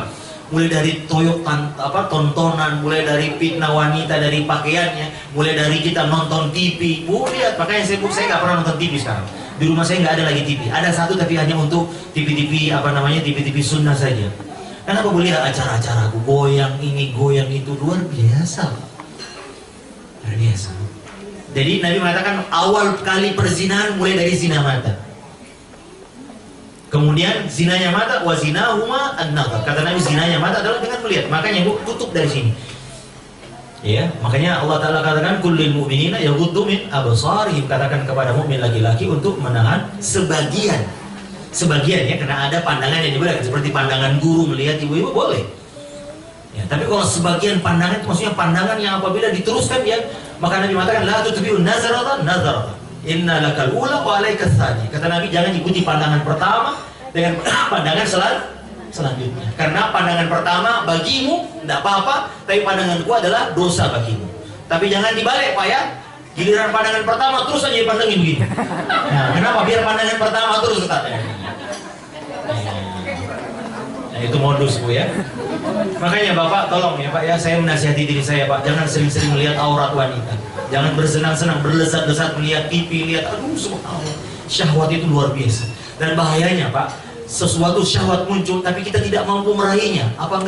Mulai dari tontonan, mulai dari fitnah wanita dari pakaiannya, mulai dari kita nonton TV. Bu lihat, makanya saya nggak pernah nonton TV sekarang. Di rumah saya nggak ada lagi TV. Ada satu tapi hanya untuk TV TV sunnah saja. Kenapa boleh lihat acara-acara goyang ini, goyang itu, luar biasa. Luar biasa. Jadi Nabi mengatakan awal kali perzinahan mulai dari zina mata. Kemudian zinanya mata, wa zinahuma an-nazar. Kata Nabi zinanya mata adalah dengan melihat. Makanya bu, tutup dari sini. Ya, makanya Allah Ta'ala katakan kullil mu'minina yaghuddu min absarihim, katakan kepada mukmin laki-laki untuk menahan sebagian ya, karena ada pandangan yang dibolehkan seperti pandangan guru melihat ibu-ibu boleh. Ya, tapi kalau sebagian pandangan itu maksudnya pandangan yang apabila diteruskan ya, maka Nabi mengatakan la tutbi'un nazaratan inna lakal ula wa alaikas tsani. Kata Nabi jangan ikuti pandangan pertama dengan pandangan selanjutnya. Karena pandangan pertama bagimu tidak apa-apa, tapi pandanganku adalah dosa bagimu. Tapi jangan dibalik Pak ya. Giliran pandangan pertama terus aja dipandangin begini. Nah, kenapa? Biar pandangan pertama terus Ustaz. Nah, itu modus Bu ya. Makanya Bapak tolong ya Pak ya, saya menasihati diri saya Pak, jangan sering-sering melihat aurat wanita. Jangan bersenang-senang, berlesat-lesat melihat TV, lihat aduh subhanallah. Syahwat itu luar biasa. Dan bahayanya Pak, sesuatu syahwat muncul tapi kita tidak mampu meraihnya. Apa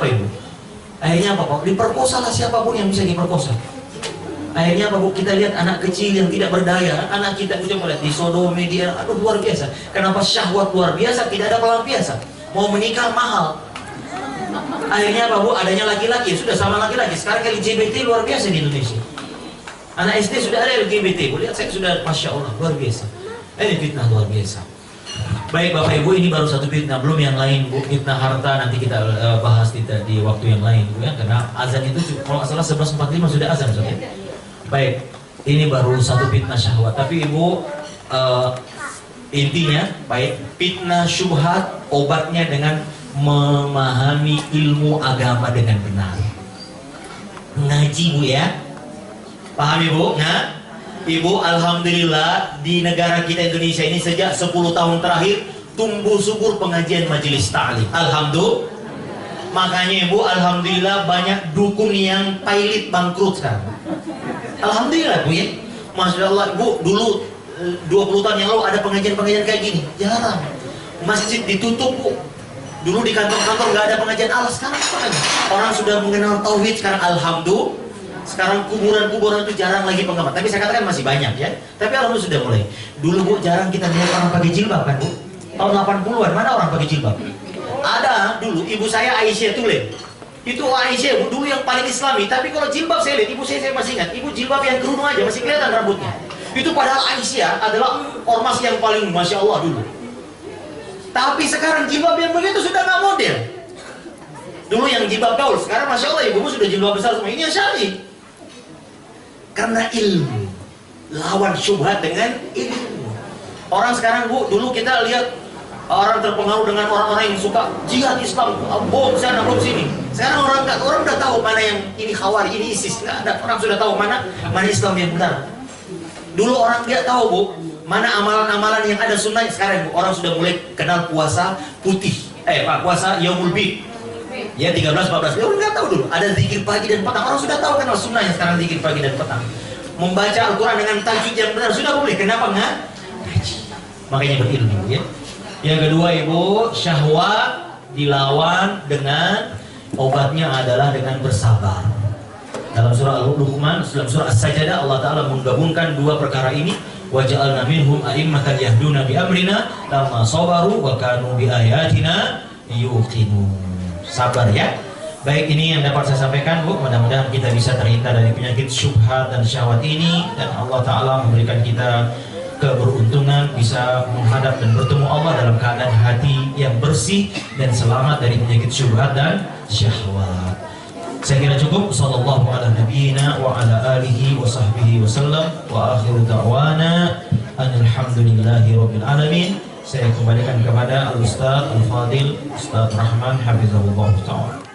ibu? Akhirnya apa Pak? Diperkosa lah siapapun yang bisa diperkosa. Akhirnya apa Bu? Kita lihat anak kecil yang tidak berdaya, anak kita coba lihat disodomi dia, aduh luar biasa. Kenapa syahwat luar biasa, tidak ada pelampiasan. Mau menikah mahal. Akhirnya apa Bu? Adanya laki-laki, sudah sama laki-laki. Sekarang LGBT luar biasa di Indonesia. Anak SD sudah ada LGBT. Bu lihat saya sudah, masya Allah luar biasa. Ini fitnah luar biasa. Baik Bapak Ibu, ini baru satu fitnah, belum yang lain Bu. Fitnah harta nanti kita bahas di waktu yang lain Bu ya, karena azan itu kalau nggak salah 11.45 sudah azan Ustaz ya. Baik, ini baru satu fitnah syahwat. Tapi Ibu intinya baik, fitnah syubhat obatnya dengan memahami ilmu agama dengan benar. Ngaji Bu ya. Paham Ibu? Nah, Ibu, alhamdulillah di negara kita Indonesia ini sejak 10 tahun terakhir tumbuh subur pengajian majelis ta'lim. Alhamdulillah. Makanya Ibu, alhamdulillah banyak dukun yang pailit bangkrut sekarang. Alhamdulillah Bu ya. Masya Allah Bu, dulu 20 tahun yang lalu ada pengajian-pengajian kayak gini. Jarang. Masjid ditutup Bu. Dulu di kantor-kantor nggak ada pengajian Allah. Sekarang apa? Orang sudah mengenal tauhid sekarang, alhamdulillah. Sekarang kuburan-kuburan itu jarang lagi penggemar. Tapi saya katakan masih banyak ya. Tapi alhamdulillah sudah mulai. Dulu Bu jarang kita lihat orang pakai jilbab kan Bu. Tahun 80-an mana orang pakai jilbab? Ada dulu ibu saya Aisyah Tule. Itu Aisyah Bu, dulu yang paling Islami. Tapi kalau jilbab saya lihat, ibu saya masih ingat. Ibu jilbab yang kerudung aja masih kelihatan rambutnya. Itu padahal Aisyah adalah ormas yang paling masya Allah dulu. Tapi sekarang jilbab yang begitu sudah nggak model. Dulu yang jilbab gaul, sekarang masya Allah ibu sudah jilbab besar semua. Ini yang syar'i. Karena ilmu lawan syubhat dengan ilmu. Orang sekarang Bu, dulu kita lihat orang terpengaruh dengan orang-orang yang suka jihad Islam, bom sana bom sini. Sekarang orang udah tahu mana yang ini Khawari, ini ISIS. Nggak ada, orang sudah tahu mana Islam yang benar. Dulu orang dia tahu Bu, Mana amalan-amalan yang ada sunnah sekarang orang sudah mulai kenal puasa putih, puasa Yaumul Bid. Ya 13, 14, dia orang nggak tahu dulu. Ada zikir pagi dan petang, orang sudah tahu kenal sunnahnya sekarang zikir pagi dan petang. Membaca Al-Quran dengan tajwid yang benar sudah boleh. Kenapa nggak? Makanya berilmu ya. Yang kedua ibu, syahwat dilawan dengan obatnya adalah dengan bersabar. Dalam surah Al-Luqman, dalam surah As-Sajdah Allah Ta'ala menggabungkan dua perkara ini. Wa ja'alna minhum a'immatan yahduna bi amrina lamma sabaru wa kanu bi ayatina yuqinun. Sabar ya. Baik, ini yang dapat saya sampaikan Bu. Mudah-mudahan kita bisa terhindar dari penyakit syubhat dan syahwat ini, dan Allah Ta'ala memberikan kita keberuntungan bisa menghadap dan bertemu Allah dalam keadaan hati yang bersih dan selamat dari penyakit syubhat dan syahwat. Saya kira cukup. Sallallahu ala nabiyyina wa ala alihi wa sahbihi wasallam wa akhiru da'wana alhamdulillahi rabbil alamin. Saya kembalikan kepada Al-Ustaz Al-Fadil Ustaz Rahman Hafizahullah Ta'ala.